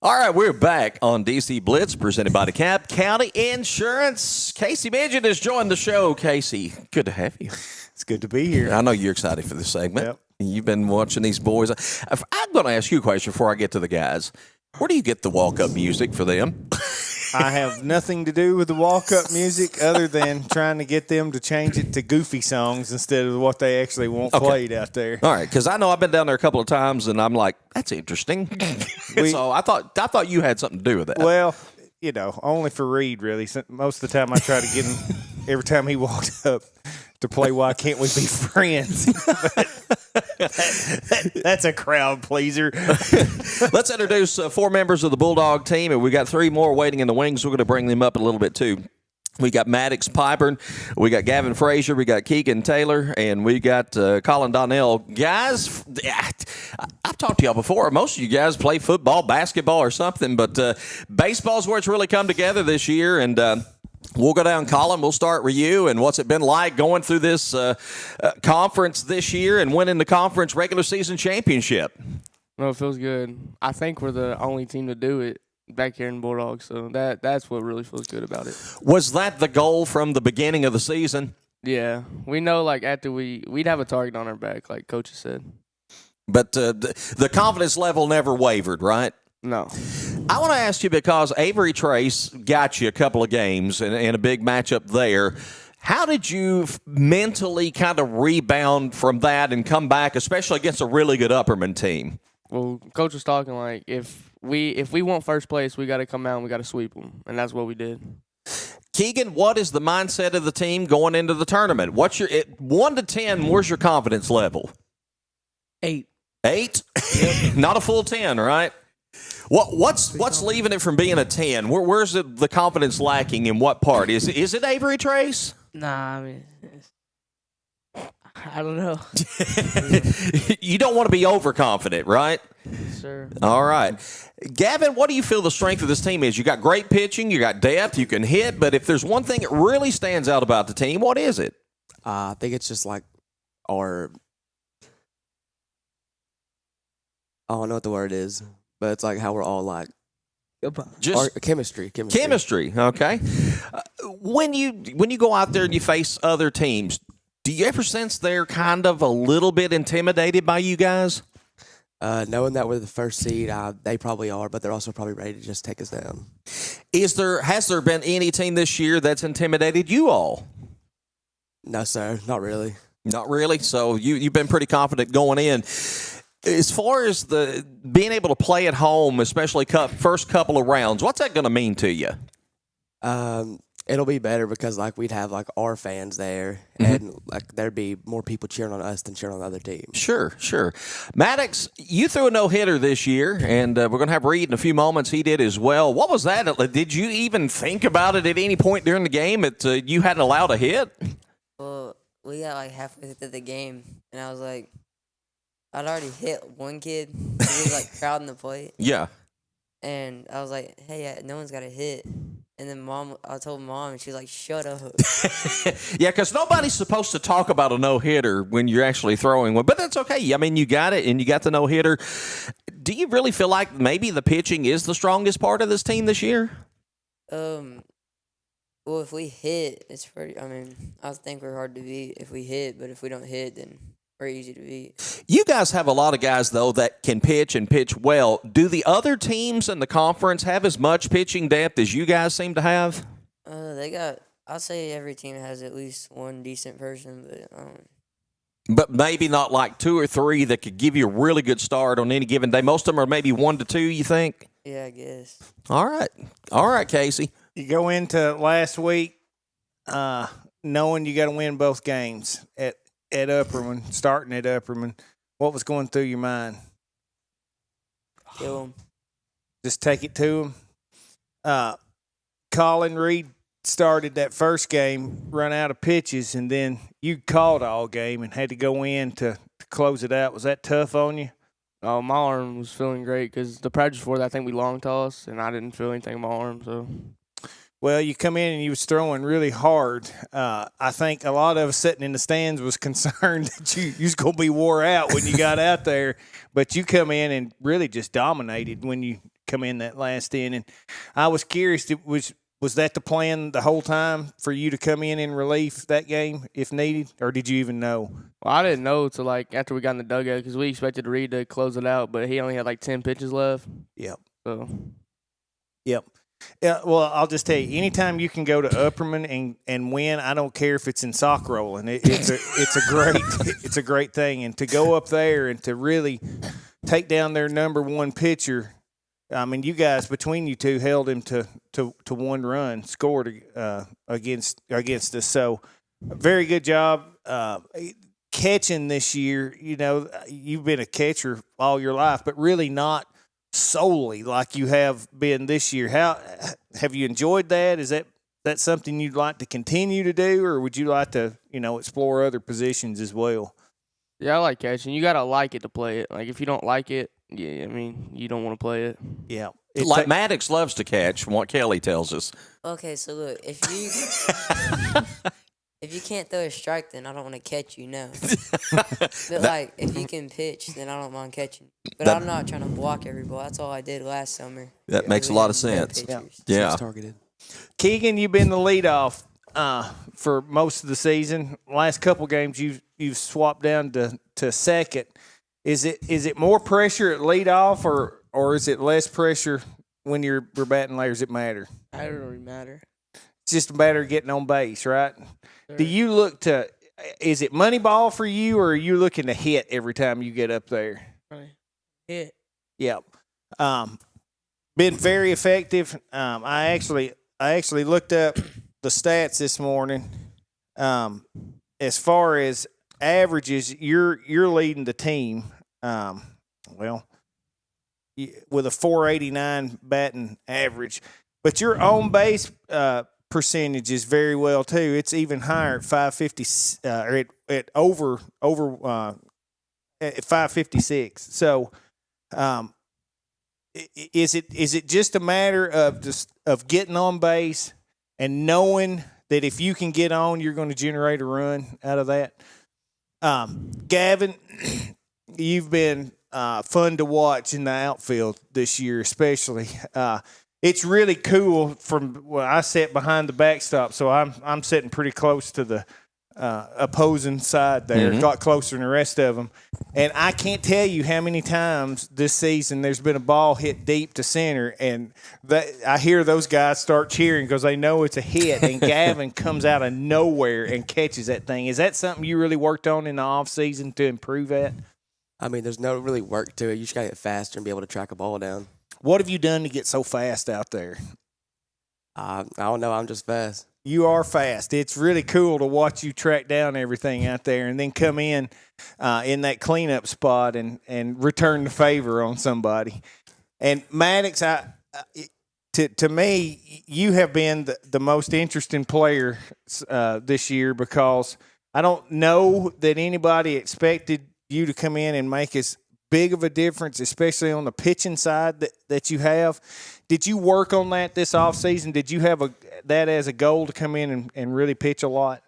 All right, we're back on DC Blitz, presented by DeKalb County Insurance. Casey Midget has joined the show. Casey, good to have you. It's good to be here. I know you're excited for this segment. Yep. You've been watching these boys. I'm going to ask you a question before I get to the guys. Where do you get the walk-up music for them? I have nothing to do with the walk-up music other than trying to get them to change it to goofy songs instead of what they actually want played out there. All right, because I know I've been down there a couple of times, and I'm like, that's interesting. So I thought you had something to do with that. Well, you know, only for Reed, really. Most of the time I try to get him, every time he walks up, to play Why Can't We Be Friends? That's a crowd pleaser. Let's introduce 4 members of the Bulldog team, and we got 3 more waiting in the wings. We're going to bring them up a little bit, too. We got Maddox Pipern, we got Gavin Frazier, we got Keegan Taylor, and we got Colin Donnell. Guys, I've talked to y'all before. Most of you guys play football, basketball, or something, but baseball's where it's really come together this year, and we'll go down, Colin. We'll start with you. And what's it been like going through this conference this year and winning the conference regular season championship? Well, it feels good. I think we're the only team to do it back here in Bulldogs, so that's what really feels good about it. Was that the goal from the beginning of the season? Yeah. We know, like, after we'd have a target on our back, like Coach has said. But the confidence level never wavered, right? No. I want to ask you, because Avery Trace got you a couple of games and a big matchup there. How did you mentally kind of rebound from that and come back, especially against a really good Upperman team? Well, Coach was talking like if we want first place, we got to come out and we got to sweep them, and that's what we did. Keegan, what is the mindset of the team going into the tournament? What's your 1 to 10? Where's your confidence level? 8. 8? Yep. Not a full 10, right? What's leaving it from being a 10? Where's the confidence lacking in what part? Is it Avery Trace? Nah, I mean, I don't know. You don't want to be overconfident, right? Sure. All right. Gavin, what do you feel the strength of this team is? You got great pitching, you got depth, you can hit, but if there's one thing that really stands out about the team, what is it? I think it's just like our, I don't know what the word is, but it's like how we're all like, Just our chemistry. Chemistry, okay. When you go out there and you face other teams, do you ever sense they're kind of a little bit intimidated by you guys? Knowing that we're the first seed, they probably are, but they're also probably ready to just take us down. Has there been any team this year that's intimidated you all? No, sir, not really. Not really. So you've been pretty confident going in. As far as the being able to play at home, especially first couple of rounds, what's that going to mean to you? It'll be better because like we'd have like our fans there, and like there'd be more people cheering on us than cheering on the other team. Sure. Maddox, you threw a no-hitter this year, and we're going to have Reed in a few moments. He did as well. What was that? Did you even think about it at any point during the game that you hadn't allowed a hit? Well, we got like halfway through the game, and I was like, I'd already hit one kid. He was like crowding the plate. Yeah. And I was like, hey, no one's got a hit. And then I told Mom, and she was like, shut up. Yeah, because nobody's supposed to talk about a no-hitter when you're actually throwing one. But that's okay. I mean, you got it, and you got the no-hitter. Do you really feel like maybe the pitching is the strongest part of this team this year? Well, if we hit, it's pretty. I mean, I think we're hard to beat if we hit, but if we don't hit, then we're easy to beat. You guys have a lot of guys, though, that can pitch and pitch well. Do the other teams in the conference have as much pitching depth as you guys seem to have? I'll say every team has at least one decent person, but But maybe not like two or three that could give you a really good start on any given day. Most of them are maybe 1 to 2, you think? yeah, I guess. All right, Casey. You go into last week knowing you got to win both games at Upperman, starting at Upperman. What was going through your mind? Kill them. Just take it to them. Colin Reed started that first game, run out of pitches, and then you called all game and had to go in to close it out. Was that tough on you? Oh, my arm was feeling great because the practice before that, I think we long tossed, and I didn't feel anything in my arm. So, well, you come in and you was throwing really hard. I think a lot of us sitting in the stands was concerned that you was going to be wore out when you got out there, but you come in and really just dominated when you come in that last inning. I was curious, was that the plan the whole time for you to come in relief that game if needed, or did you even know? well, I didn't know till like after we got in the dugout because we expected Reed to close it out, but he only had like 10 pitches left. Yep. So. Yep. Yeah, well, I'll just tell you, anytime you can go to Upperman and win, I don't care if it's in sock rolling. It's a great thing, and to go up there and to really take down their number one pitcher. I mean, you guys between you two held him to 1 run, scored against us. So, very good job catching this year. You know, you've been a catcher all your life, but really not solely like you have been this year. How have you enjoyed that? Is that something you'd like to continue to do, or would you like to, explore other positions as well? Yeah, I like catching. You gotta like it to play it. Like if you don't like it, yeah, I mean, you don't want to play it. Yeah. Like Maddox loves to catch, from what Kelly tells us. Okay, so look, if you can't throw a strike, then I don't want to catch you, no. But if you can pitch, then I don't mind catching. But I'm not trying to block every ball. That's all I did last summer. That makes a lot of sense. Yeah. Targeted. Keegan, you've been the leadoff for most of the season. Last couple games, you've swapped down to second. Is it more pressure at leadoff, or is it less pressure when you're batting later? Does it matter? I don't really matter. It's just a matter of getting on base, right? Sure. Do you look to? Is it money ball for you, or are you looking to hit every time you get up there? Hit. Yep. Been very effective. I actually looked up the stats this morning. As far as averages, you're leading the team. With a 489 batting average, but your on base percentages very well too. It's even higher at 550 or at over at 556. So, is it just a matter of getting on base and knowing that if you can get on, you're going to generate a run out of that? Gavin, you've been fun to watch in the outfield this year, especially. It's really cool I sat behind the backstop, so I'm sitting pretty close to the opposing side there, got closer than the rest of them. And I can't tell you how many times this season there's been a ball hit deep to center, and I hear those guys start cheering because they know it's a hit, and Gavin comes out of nowhere and catches that thing. Is that something you really worked on in the offseason to improve at? I mean, there's no really work to it. You just got to get faster and be able to track a ball down. What have you done to get so fast out there? I don't know. I'm just fast. You are fast. It's really cool to watch you track down everything out there and then come in that cleanup spot and return the favor on somebody. And Maddox, to me, you have been the most interesting player this year because I don't know that anybody expected you to come in and make as big of a difference, especially on the pitching side that you have. Did you work on that this offseason? Did you have that as a goal to come in and really pitch a lot?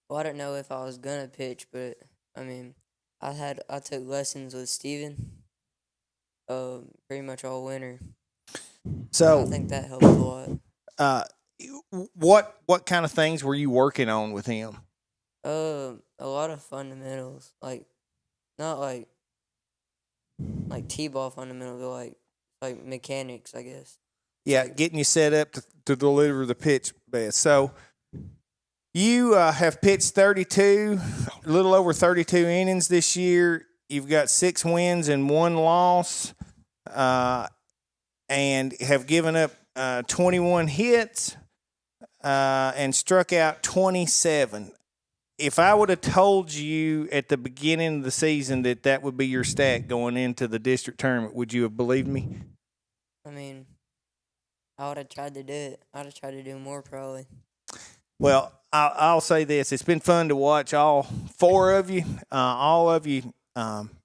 Well, I don't know if I was going to pitch, but, I mean, I took lessons with Steven pretty much all winter. So I think that helped a lot. What kind of things were you working on with him? A lot of fundamentals, not like T-ball fundamentals, but like mechanics, I guess. Yeah, getting you set up to deliver the pitch best. So you have pitched 32, a little over 32 innings this year. You've got 6 wins and 1 loss, and have given up 21 hits and struck out 27. If I would have told you at the beginning of the season that would be your stat going into the district tournament, would you have believed me? I mean, I would have tried to do it. I would have tried to do more probably. Well, I'll say this. It's been fun to watch all 4 of you, all of you.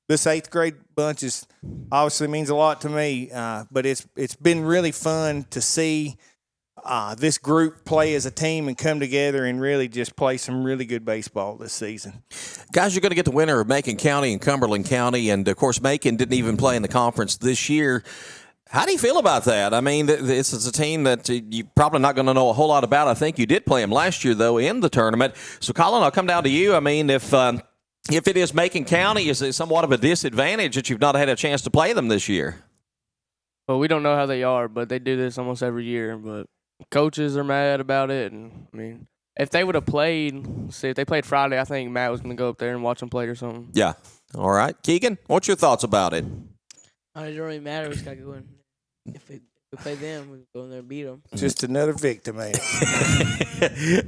This 8th grade bunch obviously means a lot to me, but it's been really fun to see this group play as a team and come together and really just play some really good baseball this season. Guys, you're going to get the winner of Macon County and Cumberland County, and, of course, Macon didn't even play in the conference this year. How do you feel about that? I mean, this is a team that you're probably not going to know a whole lot about. I think you did play them last year, though, in the tournament. So, Colin, I'll come down to you. I mean, if it is Macon County, is it somewhat of a disadvantage that you've not had a chance to play them this year? Well, we don't know how they are, but they do this almost every year. But coaches are mad about it. And, I mean, if they would have played, if they played Friday, I think Matt was going to go up there and watch them play or something. Yeah. All right. Keegan, what's your thoughts about it? It don't really matter. We just got to go in. If we play them, we go in there and beat them. Just another victim, man.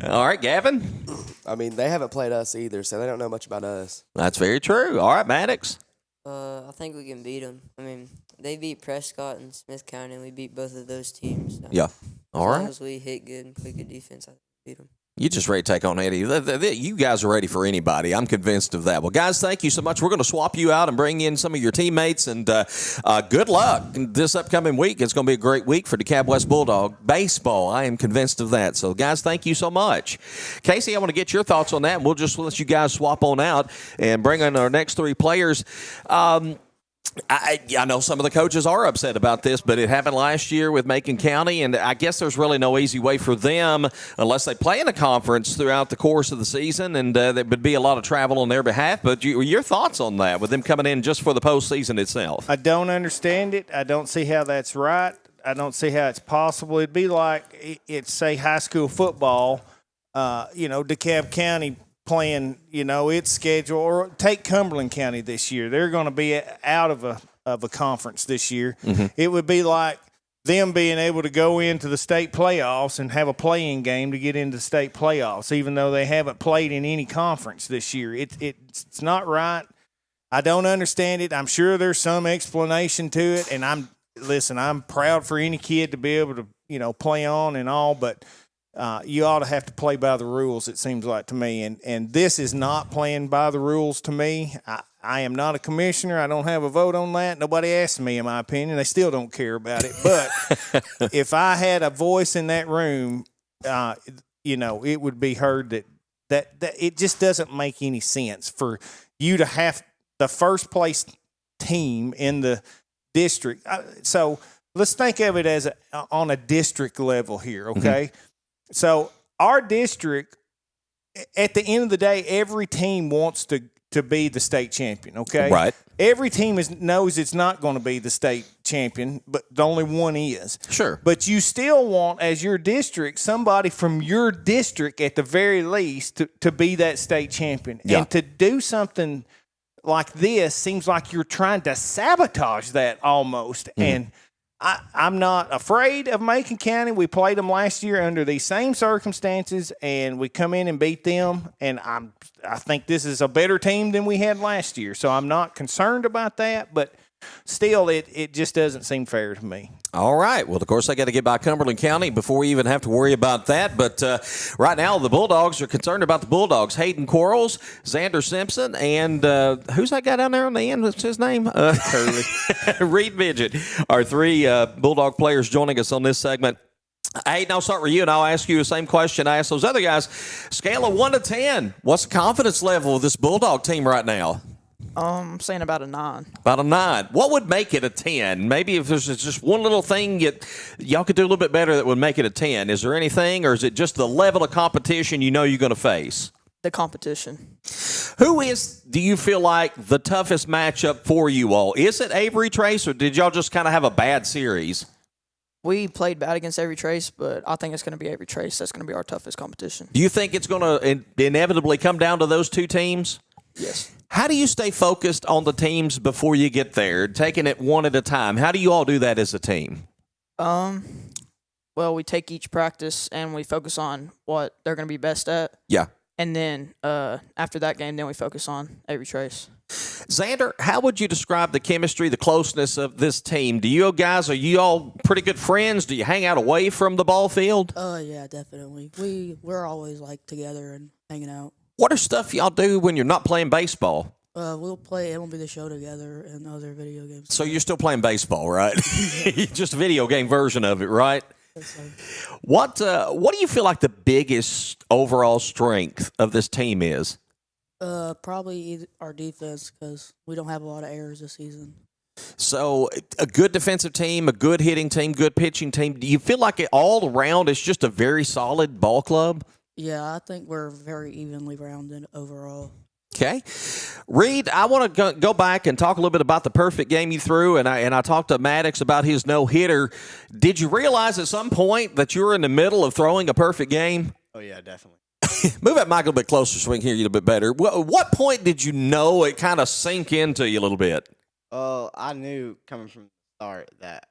All right, Gavin? I mean, they haven't played us either, so they don't know much about us. That's very true. All right, Maddox? I think we can beat them. I mean, they beat Prescott and Smith County, and we beat both of those teams. So Yeah. All right. As long as we hit good and play good defense, I think we beat them. You just ready to take on Eddie. You guys are ready for anybody. I'm convinced of that. Well, guys, thank you so much. We're going to swap you out and bring in some of your teammates, and good luck this upcoming week. It's going to be a great week for DeKalb West Bulldog baseball. I am convinced of that. So, guys, thank you so much. Casey, I want to get your thoughts on that. We'll just let you guys swap on out and bring in our next 3 players. I know some of the coaches are upset about this, but it happened last year with Macon County, and I guess there's really no easy way for them unless they play in a conference throughout the course of the season, and there would be a lot of travel on their behalf. But your thoughts on that, with them coming in just for the postseason itself? I don't understand it. I don't see how that's right. I don't see how it's possible. It'd be like it's, say, high school football, DeKalb County playing, its schedule, or take Cumberland County this year. They're going to be out of a conference this year. Mm-hmm. It would be like them being able to go into the state playoffs and have a play-in game to get into the state playoffs, even though they haven't played in any conference this year. It's not right. I don't understand it. I'm sure there's some explanation to it, and I'm proud for any kid to be able to, play on and all, but you ought to have to play by the rules, it seems like to me. And this is not playing by the rules to me. I am not a commissioner. I don't have a vote on that. Nobody asked me, in my opinion. They still don't care about it. But if I had a voice in that room, it would be heard that it just doesn't make any sense for you to have the first place team in the district. So let's think of it as on a district level here, okay? Mm-hmm. So our district, at the end of the day, every team wants to be the state champion, okay? Right. Every team knows it's not going to be the state champion, but the only one is. Sure. But you still want, as your district, somebody from your district at the very least to be that state champion. Yeah. And to do something like this seems like you're trying to sabotage that almost. Mm-hmm. And I'm not afraid of Macon County. We played them last year under these same circumstances, and we come in and beat them. And I think this is a better team than we had last year. So I'm not concerned about that, but still, it just doesn't seem fair to me. All right. Well, of course, I got to get by Cumberland County before we even have to worry about that. But right now, the Bulldogs are concerned about the Bulldogs. Hayden Quarles, Xander Simpson, and who's that guy down there on the end? What's his name? Curly. Reed Midget. Our three Bulldog players joining us on this segment. Hayden, I'll start with you, and I'll ask you the same question I asked those other guys. Scale of 1 to 10. What's the confidence level of this Bulldog team right now? I'm saying about a 9. About a 9. What would make it a 10? Maybe if there's just one little thing y'all could do a little bit better that would make it a 10. Is there anything, or is it just the level of competition you know you're going to face? The competition. Who do you feel like, the toughest matchup for you all? Is it Avery Trace, or did y'all just kind of have a bad series? We played bad against Avery Trace, but I think it's going to be Avery Trace. That's going to be our toughest competition. Do you think it's going to inevitably come down to those two teams? Yes. How do you stay focused on the teams before you get there, taking it one at a time? How do you all do that as a team? Well, we take each practice and we focus on what they're going to be best at. Yeah. And then after that game, then we focus on Avery Trace. Xander, how would you describe the chemistry, the closeness of this team? Are you all pretty good friends? Do you hang out away from the ball field? Yeah, definitely. We're always together and hanging out. What are stuff y'all do when you're not playing baseball? We'll play MLB The Show together and other video games. So you're still playing baseball, right? Just a video game version of it, right? What do you feel like the biggest overall strength of this team is? Probably our defense, because we don't have a lot of errors this season. So a good defensive team, a good hitting team, good pitching team. Do you feel like all around it's just a very solid ball club? Yeah, I think we're very evenly rounded overall. Okay. Reed, I want to go back and talk a little bit about the perfect game you threw, and I talked to Maddox about his no-hitter. Did you realize at some point that you were in the middle of throwing a perfect game? Oh, yeah, definitely. Move that mic a little bit closer so we can hear you a little bit better. What point did you know it kind of sink into you a little bit? I knew coming from the start that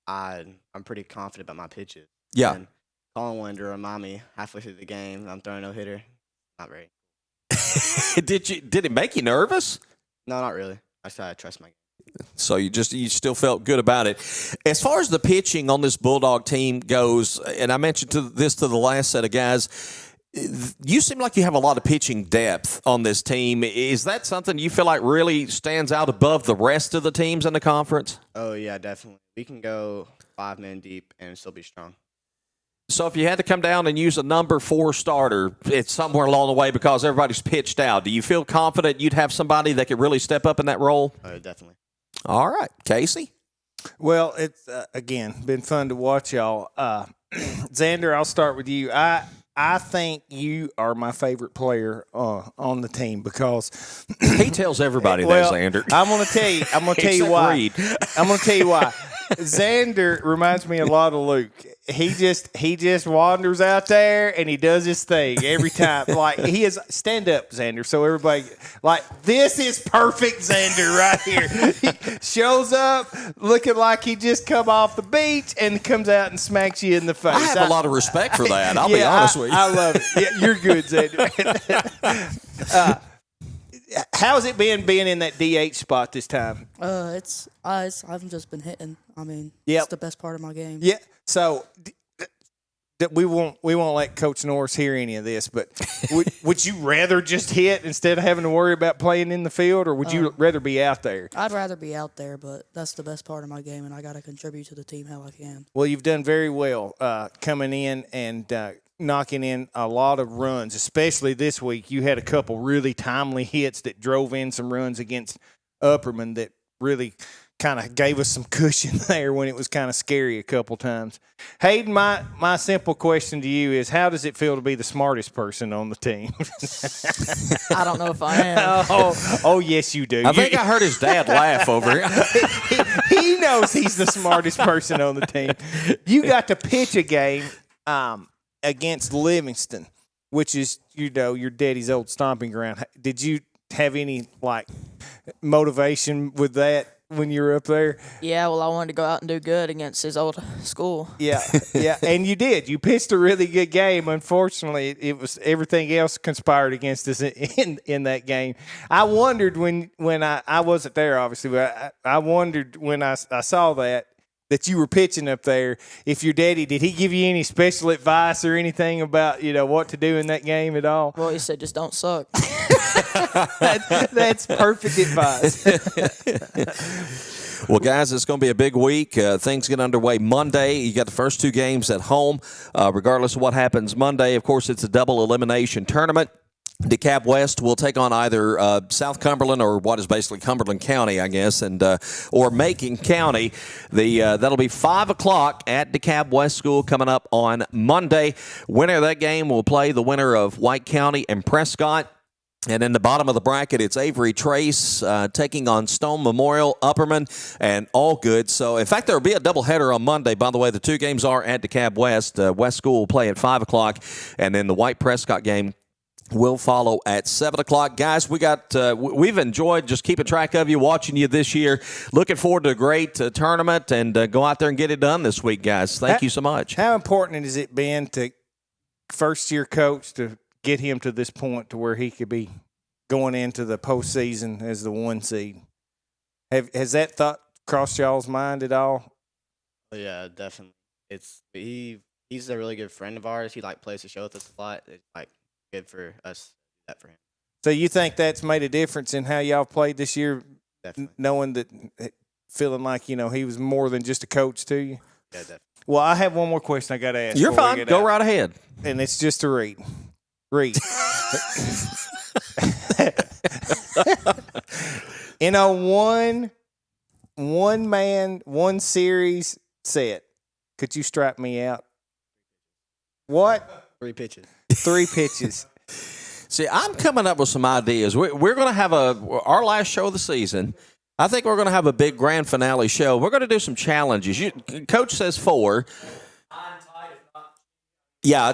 I'm pretty confident about my pitches. Yeah. And Colin wanted to remind me halfway through the game I'm throwing no hitter. Not very. Did it make you nervous? No, not really. I just had to trust my game. So you still felt good about it. As far as the pitching on this Bulldog team goes, and I mentioned this to the last set of guys, you seem like you have a lot of pitching depth on this team. Is that something you feel like really stands out above the rest of the teams in the conference? Oh, yeah, definitely. We can go 5 men deep and still be strong. So if you had to come down and use a number 4 starter, it's somewhere along the way because everybody's pitched out. Do you feel confident you'd have somebody that could really step up in that role? Definitely. All right. Casey? Well, it's, again, been fun to watch y'all. Xander, I'll start with you. I think you are my favorite player on the team because he tells everybody that, Xander. I'm going to tell you. I'm going to tell you why. I'm going to tell you why. Xander reminds me a lot of Luke. He just wanders out there and he does his thing every time. Like he is stand up, Xander. So everybody this is perfect, Xander right here. He shows up looking like he just come off the beach and comes out and smacks you in the face. I have a lot of respect for that. I'll be honest with you. I love it. Yeah, you're good, Xander. How's it been being in that DH spot this time? I've just been hitting. I mean, Yep. It's the best part of my game. Yeah. So we won't let Coach Norris hear any of this, but would you rather just hit instead of having to worry about playing in the field, or would you rather be out there? I'd rather be out there, but that's the best part of my game, and I got to contribute to the team how I can. Well, you've done very well coming in and knocking in a lot of runs, especially this week. You had a couple really timely hits that drove in some runs against Upperman that really kind of gave us some cushion there when it was kind of scary a couple times. Hayden, my simple question to you is, how does it feel to be the smartest person on the team? I don't know if I am. Oh, yes, you do. I think I heard his dad laugh over it. He knows he's the smartest person on the team. You got to pitch a game against Livingston, which is, your daddy's old stomping ground. Did you have any, motivation with that when you were up there? Yeah, well, I wanted to go out and do good against his old school. Yeah, and you did. You pitched a really good game. Unfortunately, it was everything else conspired against us in that game. I wondered when I wasn't there, obviously, but I wondered when I saw that you were pitching up there, if your daddy, did he give you any special advice or anything about, what to do in that game at all? Well, he said, just don't suck. That's perfect advice. Well, guys, it's going to be a big week. Things get underway Monday. You got the first 2 games at home. Regardless of what happens Monday, of course, it's a double elimination tournament. DeKalb West will take on either South Cumberland or what is basically Cumberland County, I guess, and or Macon County. That'll be 5 o'clock at DeKalb West School coming up on Monday. Winner of that game will play the winner of White County and Prescott. And in the bottom of the bracket, it's Avery Trace taking on Stone Memorial, Upperman, and Allgood. So, in fact, there will be a doubleheader on Monday. By the way, the 2 games are at DeKalb West. West School will play at 5 o'clock, and then the White Prescott game will follow at 7 o'clock. Guys, we've enjoyed just keeping track of you, watching you this year. Looking forward to a great tournament, and go out there and get it done this week, guys. Thank you so much. How important has it been to first-year coach to get him to this point to where he could be going into the postseason as the 1 seed? Has that thought crossed y'all's mind at all? Yeah, definitely. He's a really good friend of ours. He plays the show with us a lot. It's good for us to do that for him. So you think that's made a difference in how y'all played this year? Definitely. Knowing that, feeling like he was more than just a coach to you? Yeah, definitely. Well, I have one more question I got to ask. You're fine. Go right ahead. And it's just to read. In a one man, 1 series set, could you strike me out? What? 3 pitches. 3 pitches. See, I'm coming up with some ideas. We're going to have our last show of the season. I think we're going to have a big grand finale show. We're going to do some challenges. Coach says 4. Yeah.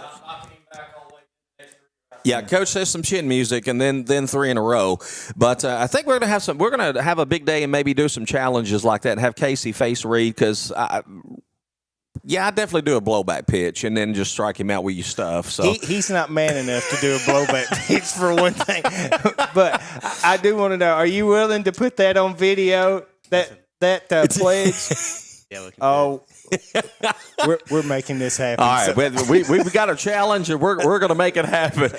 Yeah, Coach says some chin music, and then 3 in a row. But I think we're going to have a big day and maybe do some challenges like that and have Casey face read, because I definitely do a blowback pitch and then just strike him out with your stuff. So he's not man enough to do a blowback pitch for one thing. But I do want to know, are you willing to put that on video, that pledge? Yeah, we're making this happen. All right, we've got a challenge, and we're going to make it happen.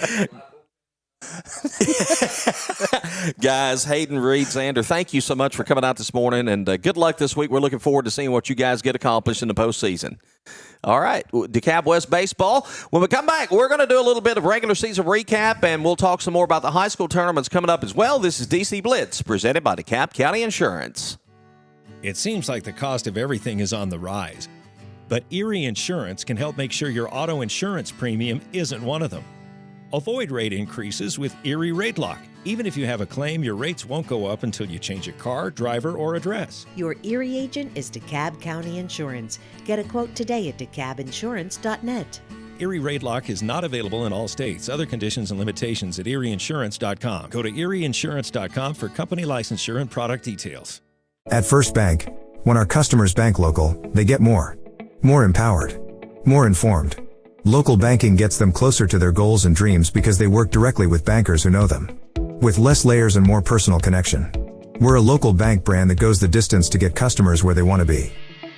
Guys, Hayden, Reed, Xander, thank you so much for coming out this morning, and good luck this week. We're looking forward to seeing what you guys get accomplished in the postseason. All right, DeKalb West baseball. When we come back, we're going to do a little bit of regular season recap, and we'll talk some more about the high school tournaments coming up as well. This is DC Blitz, presented by DeKalb County Insurance. It seems like the cost of everything is on the rise, but Erie Insurance can help make sure your auto insurance premium isn't one of them. Avoid rate increases with Erie Rate Lock. Even if you have a claim, your rates won't go up until you change a car, driver, or address. Your Erie agent is DeKalb County Insurance. Get a quote today at DeKalbInsurance.net. Erie Rate Lock is not available in all states. Other conditions and limitations at ErieInsurance.com. Go to ErieInsurance.com for company licensure and product details. At First Bank, when our customers bank local, they get more. More empowered. More informed. Local banking gets them closer to their goals and dreams because they work directly with bankers who know them. With less layers and more personal connection. We're a local bank brand that goes the distance to get customers where they want to be.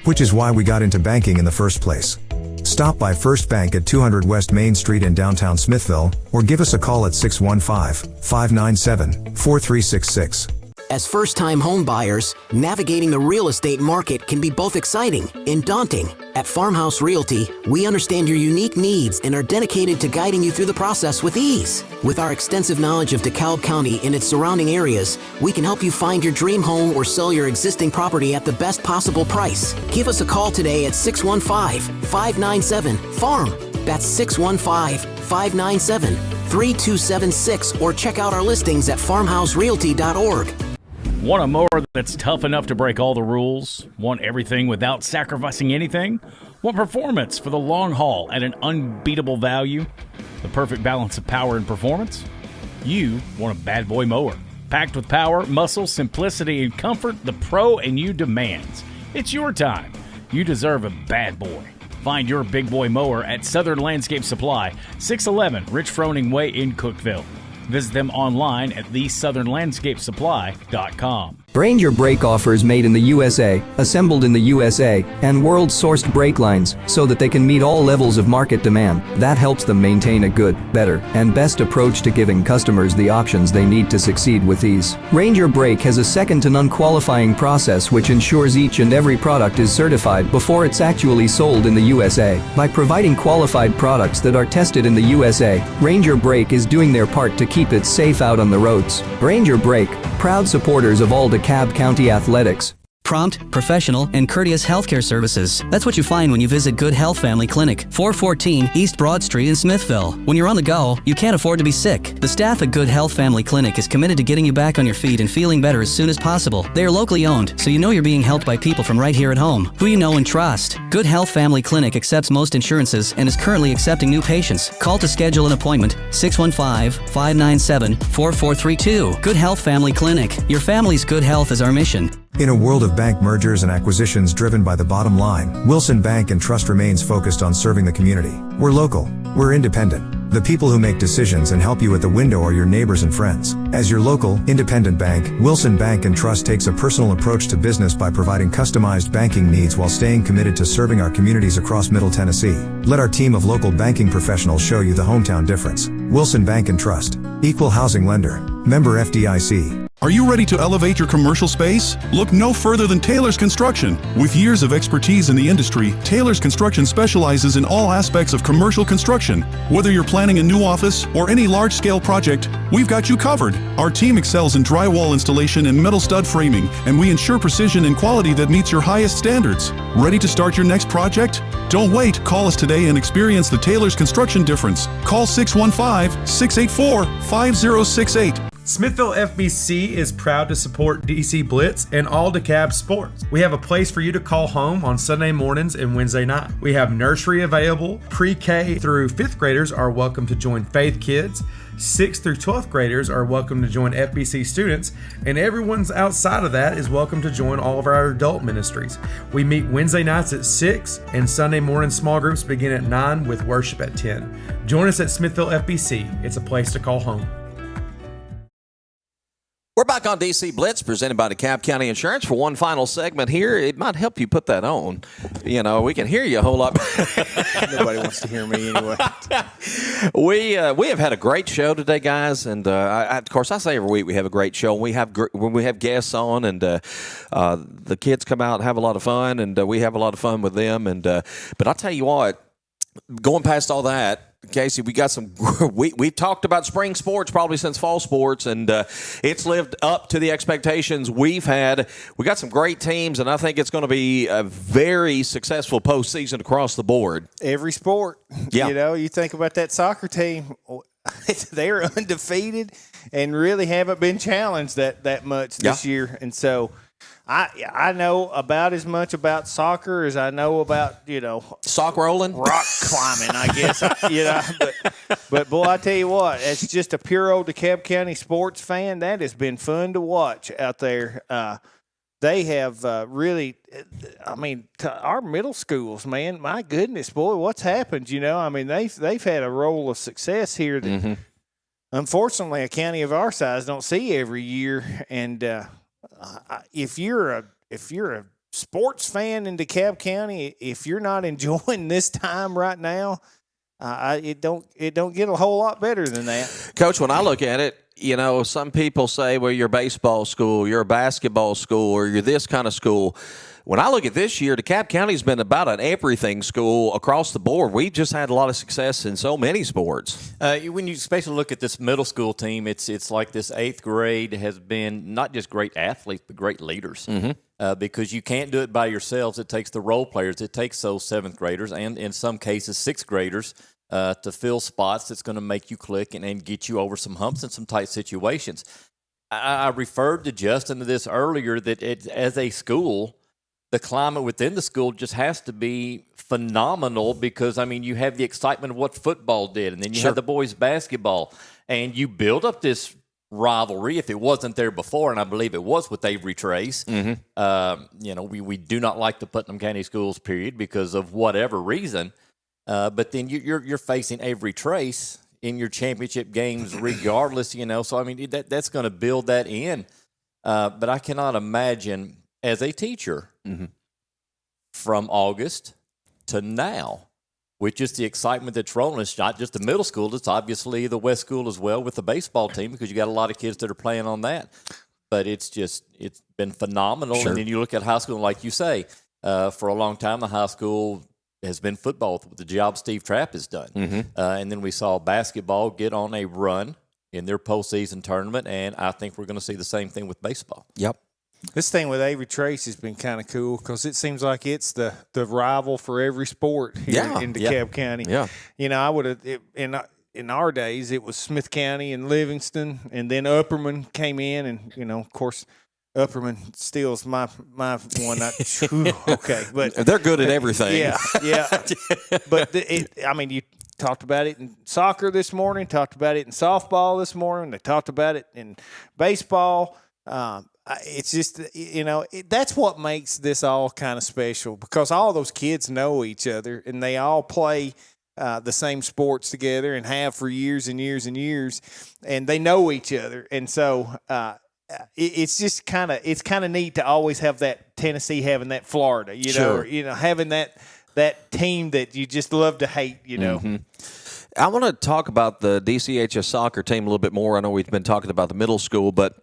Which is why we got into banking in the first place. Stop by First Bank at 200 West Main Street in downtown Smithville, or give us a call at 615-597-4366. As first-time home buyers, navigating the real estate market can be both exciting and daunting. At Farmhouse Realty, we understand your unique needs and are dedicated to guiding you through the process with ease. With our extensive knowledge of DeKalb County and its surrounding areas, we can help you find your dream home or sell your existing property at the best possible price. Give us a call today at 615-597-FARM. That's 615-597-3276, or check out our listings at farmhouserealty.org. Want a mower that's tough enough to break all the rules? Want everything without sacrificing anything? Want performance for the long haul at an unbeatable value? The perfect balance of power and performance? You want a bad boy mower. Packed with power, muscle, simplicity, and comfort the pro in you demands. It's your time. You deserve a bad boy. Find your big boy mower at Southern Landscape Supply, 611 Rich Froning Way in Cookeville. Visit them online at thesouthernlandscapesupply.com. Ranger brake offers made in the USA, assembled in the USA, and world-sourced brake lines so that they can meet all levels of market demand. That helps them maintain a good, better, and best approach to giving customers the options they need to succeed with ease. Ranger Brake has a second-to-none qualifying process which ensures each and every product is certified before it's actually sold in the USA. By providing qualified products that are tested in the USA, Ranger Brake is doing their part to keep it safe out on the roads. Ranger Brake, proud supporters of all DeKalb County athletics. Prompt, professional, and courteous healthcare services. That's what you find when you visit Good Health Family Clinic, 414 East Broad Street in Smithville. When you're on the go, you can't afford to be sick. The staff at Good Health Family Clinic is committed to getting you back on your feet and feeling better as soon as possible. They are locally owned, so you know you're being helped by people from right here at home, who you know and trust. Good Health Family Clinic accepts most insurances and is currently accepting new patients. Call to schedule an appointment, 615-597-4432. Good Health Family Clinic. Your family's good health is our mission. In a world of bank mergers and acquisitions driven by the bottom line, Wilson Bank and Trust remains focused on serving the community. We're local. We're independent. The people who make decisions and help you at the window are your neighbors and friends. As your local, independent bank, Wilson Bank and Trust takes a personal approach to business by providing customized banking needs while staying committed to serving our communities across Middle Tennessee. Let our team of local banking professionals show you the hometown difference. Wilson Bank and Trust. Equal housing lender. Member FDIC. Are you ready to elevate your commercial space? Look no further than Taylor's Construction. With years of expertise in the industry, Taylor's Construction specializes in all aspects of commercial construction. Whether you're planning a new office or any large-scale project, we've got you covered. Our team excels in drywall installation and metal stud framing, and we ensure precision and quality that meets your highest standards. Ready to start your next project? Don't wait. Call us today and experience the Taylor's Construction difference. Call 615-684-5068. Smithville FBC is proud to support DC Blitz and all DeKalb sports. We have a place for you to call home on Sunday mornings and Wednesday night. We have nursery available. Pre-K through 5th graders are welcome to join Faith Kids. 6th through 12th graders are welcome to join FBC students, and everyone's outside of that is welcome to join all of our adult ministries. We meet Wednesday nights at 6, and Sunday morning small groups begin at 9 with worship at 10. Join us at Smithville FBC. It's a place to call home. We're back on DC Blitz, presented by DeKalb County Insurance for one final segment here. It might help you put that on. You know, we can hear you a whole lot. Nobody wants to hear me anyway. We have had a great show today, guys, and of course, I say every week we have a great show. When we have guests on, and the kids come out and have a lot of fun, and we have a lot of fun with them. And but I'll tell you what, going past all that, Casey, we got some. We've talked about spring sports probably since fall sports, and it's lived up to the expectations we've had. We got some great teams, and I think it's going to be a very successful postseason across the board. Every sport, yeah. You know, you think about that soccer team; they're undefeated and really haven't been challenged that much this year, and so. I know about as much about soccer as I know about, sock rolling, rock climbing, I guess. But boy, I tell you what, as just a pure old DeKalb County sports fan, that has been fun to watch out there. They have really, our middle schools, man, my goodness, boy, what's happened? They've had a roll of success here that, unfortunately, a county of our size don't see every year, and. If you're a sports fan in DeKalb County, if you're not enjoying this time right now, it don't get a whole lot better than that. Coach, when I look at it, you know, some people say, well, you're a baseball school, you're a basketball school, or you're this kind of school. When I look at this year, DeKalb County's been about an everything school across the board. We've just had a lot of success in so many sports. When you especially look at this middle school team, it's like this 8th grade has been not just great athletes, but great leaders. Because you can't do it by yourselves. It takes the role players. It takes those 7th graders and, in some cases, 6th graders to fill spots that's going to make you click and get you over some humps in some tight situations. I referred to Justin to this earlier that as a school, the climate within the school just has to be phenomenal because, I mean, you have the excitement of what football did, and then you have the boys' basketball, and you build up this rivalry if it wasn't there before, and I believe it was with Avery Trace. You know, we do not like the Putnam County schools, period, because of whatever reason. But then you're facing Avery Trace in your championship games regardless, you know. So, I mean, that's going to build that in. But I cannot imagine as a teacher from August to now, which is the excitement that's rolling. It's not just the middle school. It's obviously the West School as well with the baseball team because you got a lot of kids that are playing on that. But it's been phenomenal. And then you look at high school, and like you say, for a long time, the high school has been football, the job Steve Trapp has done. And then we saw basketball get on a run in their postseason tournament, and I think we're going to see the same thing with baseball. Yep. This thing with Avery Trace has been kind of cool because it seems like it's the rival for every sport here in DeKalb County. You know, I would have in our days it was Smith County and Livingston, and then Upperman came in, and you know, of course, Upperman steals my one. Okay, but they're good at everything. Yeah. But I mean, you talked about it in soccer this morning. Talked about it in softball this morning. They talked about it in baseball. It's just, you know, that's what makes this all kind of special because all those kids know each other and they all play the same sports together and have for years and years and years, and they know each other. And so it's just kind of neat to always have that Tennessee having that Florida, you know, or, you know, having that team that you just love to hate, you know. I want to talk about the DCHS soccer team a little bit more. I know we've been talking about the middle school, but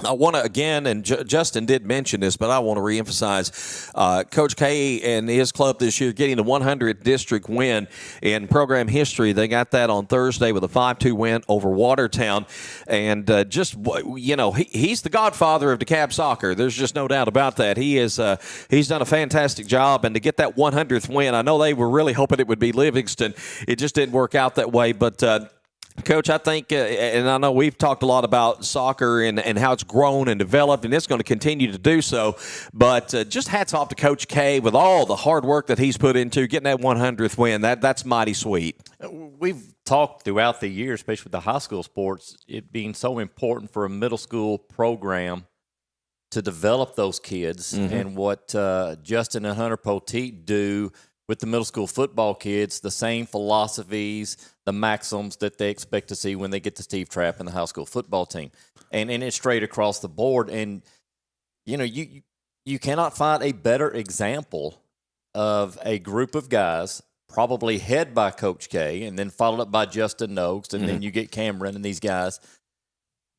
I want to, again, and Justin did mention this, but I want to reemphasize Coach K and his club this year getting the 100th district win in program history. They got that on Thursday with a 5-2 win over Watertown. And just, you know, he's the godfather of DeKalb soccer. There's just no doubt about that. He's done a fantastic job. And to get that 100th win, I know they were really hoping it would be Livingston. It just didn't work out that way. But Coach, I think, and I know we've talked a lot about soccer and how it's grown and developed, and it's going to continue to do so. But just hats off to Coach K with all the hard work that he's put into getting that 100th win. That's mighty sweet. We've talked throughout the year, especially with the high school sports, it being so important for a middle school program to develop those kids. And what Justin and Hunter Poteet do with the middle school football kids, the same philosophies, the maxims that they expect to see when they get to Steve Trapp and the high school football team. And it's straight across the board. And, you know, you cannot find a better example of a group of guys, probably head by Coach K, and then followed up by Justin Nokes, and then you get Cameron and these guys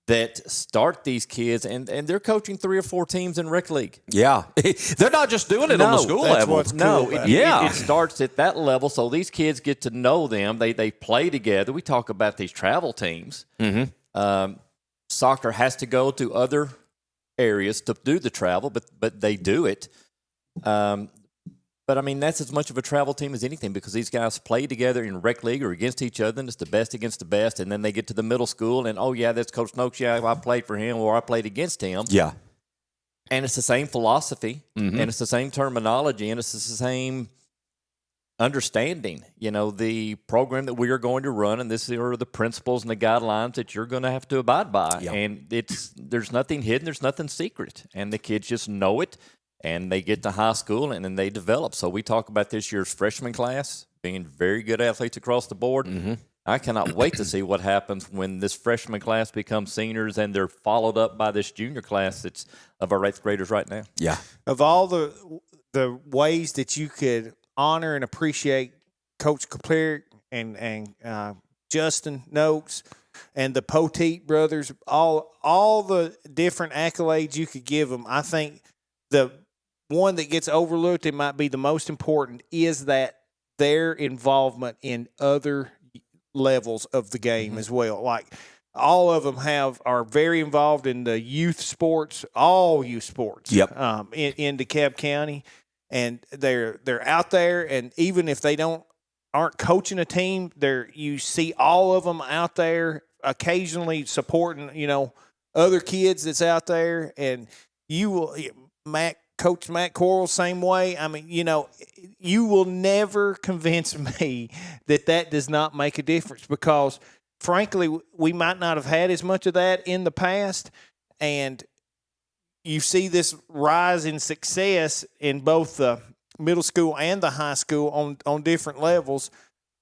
that start these kids, and they're coaching 3 or 4 teams in rec league. Yeah. They're not just doing it on the school level. It starts at that level, so these kids get to know them. They play together. We talk about these travel teams. Soccer has to go to other areas to do the travel, but they do it. But, I mean, that's as much of a travel team as anything because these guys play together in rec league or against each other, and it's the best against the best, and then they get to the middle school, and, oh, yeah, that's Coach Nokes. Yeah, I played for him or I played against him. Yeah. And it's the same philosophy, and it's the same terminology, and it's the same understanding. You know, the program that we are going to run, and this are the principles and the guidelines that you're going to have to abide by. Yeah. And there's nothing hidden. There's nothing secret. And the kids just know it. And they get to high school, and then they develop. So we talk about this year's freshman class being very good athletes across the board. I cannot wait to see what happens when this freshman class becomes seniors and they're followed up by this junior class that's of our 8th graders right now. Yeah. Of all the ways that you could honor and appreciate Coach Kapler and Justin Nokes and the Poteet brothers, all the different accolades you could give them, I think the one that gets overlooked, it might be the most important, is that their involvement in other levels of the game as well. Like all of them are very involved in the youth sports, all youth sports. Yep. In DeKalb County, and they're out there, and even if they aren't coaching a team, you see all of them out there occasionally supporting other kids that's out there, and you will Coach Matt Coral, same way. I mean, you will never convince me that does not make a difference, because, frankly, we might not have had as much of that in the past, and you see this rise in success in both the middle school and the high school on different levels.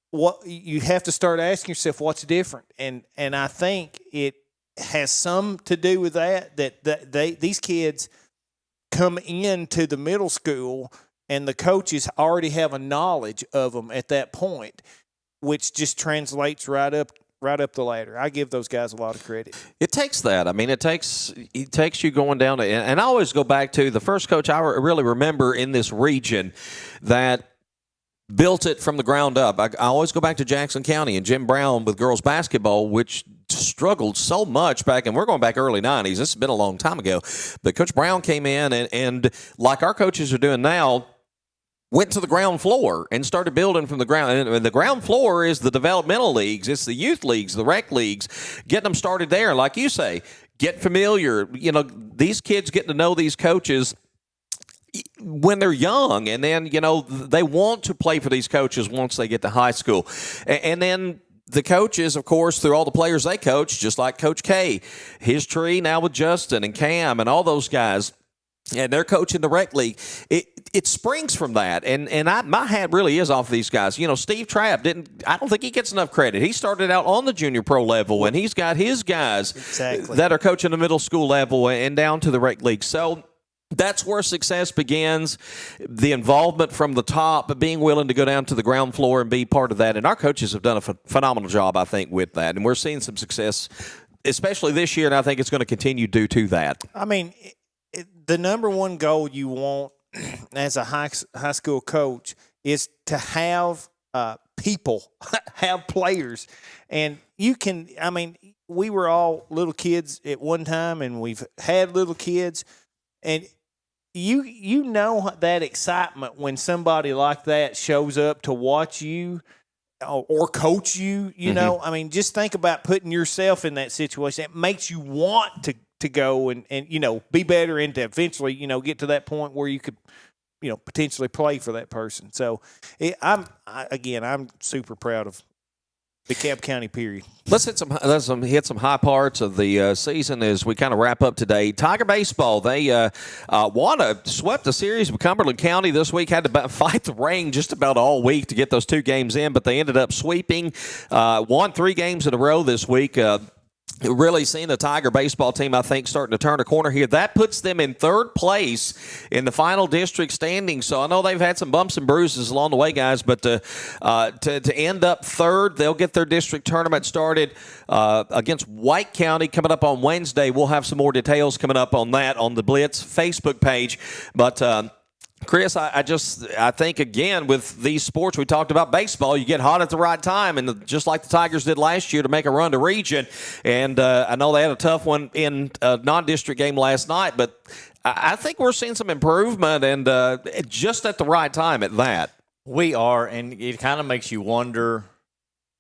What you have to start asking yourself, what's different? And I think it has some to do with that these kids come into the middle school and the coaches already have a knowledge of them at that point, which just translates right up the ladder. I give those guys a lot of credit. It takes that. I mean, it takes you going down to, and I always go back to the first coach I really remember in this region that built it from the ground up. I always go back to Jackson County and Jim Brown with girls basketball, which struggled so much back, and we're going back early 90s. This has been a long time ago. But Coach Brown came in and like our coaches are doing now, went to the ground floor and started building from the ground. And the ground floor is the developmental leagues. It's the youth leagues, the rec leagues, getting them started there. Like you say, get familiar. These kids getting to know these coaches when they're young, and then, they want to play for these coaches once they get to high school. And then the coaches, of course, through all the players they coach, just like Coach K, his tree now with Justin and Cam and all those guys, and they're coaching the rec league. It springs from that, and my hat really is off these guys. Steve Trapp I don't think he gets enough credit. He started out on the junior pro level, and he's got his guys that are coaching the middle school level and down to the rec league. So that's where success begins, the involvement from the top, but being willing to go down to the ground floor and be part of that. And our coaches have done a phenomenal job, I think, with that. And we're seeing some success, especially this year, and I think it's going to continue due to that. I mean, the number one goal you want as a high school coach is to have people, have players. And we were all little kids at one time, and we've had little kids. And you know that excitement when somebody like that shows up to watch you or coach you, I mean, just think about putting yourself in that situation. It makes you want to go and be better and to eventually, get to that point where you could, potentially play for that person. So I'm super proud of DeKalb County, period. Let's hit some high parts of the season as we kind of wrap up today. Tiger baseball, they swept the series with Cumberland County this week. Had to fight the rain just about all week to get those 2 games in, but they ended up sweeping. Won 3 games in a row this week. Really seeing the Tiger baseball team, I think, starting to turn a corner here. That puts them in 3rd place in the final district standings. So I know they've had some bumps and bruises along the way, guys, but to end up 3rd, they'll get their district tournament started against White County coming up on Wednesday. We'll have some more details coming up on that on the Blitz Facebook page. But Chris, I think, again, with these sports, we talked about baseball, you get hot at the right time, and just like the Tigers did last year to make a run to region. And I know they had a tough one in a non-district game last night, but I think we're seeing some improvement and just at the right time at that. We are, and it kind of makes you wonder,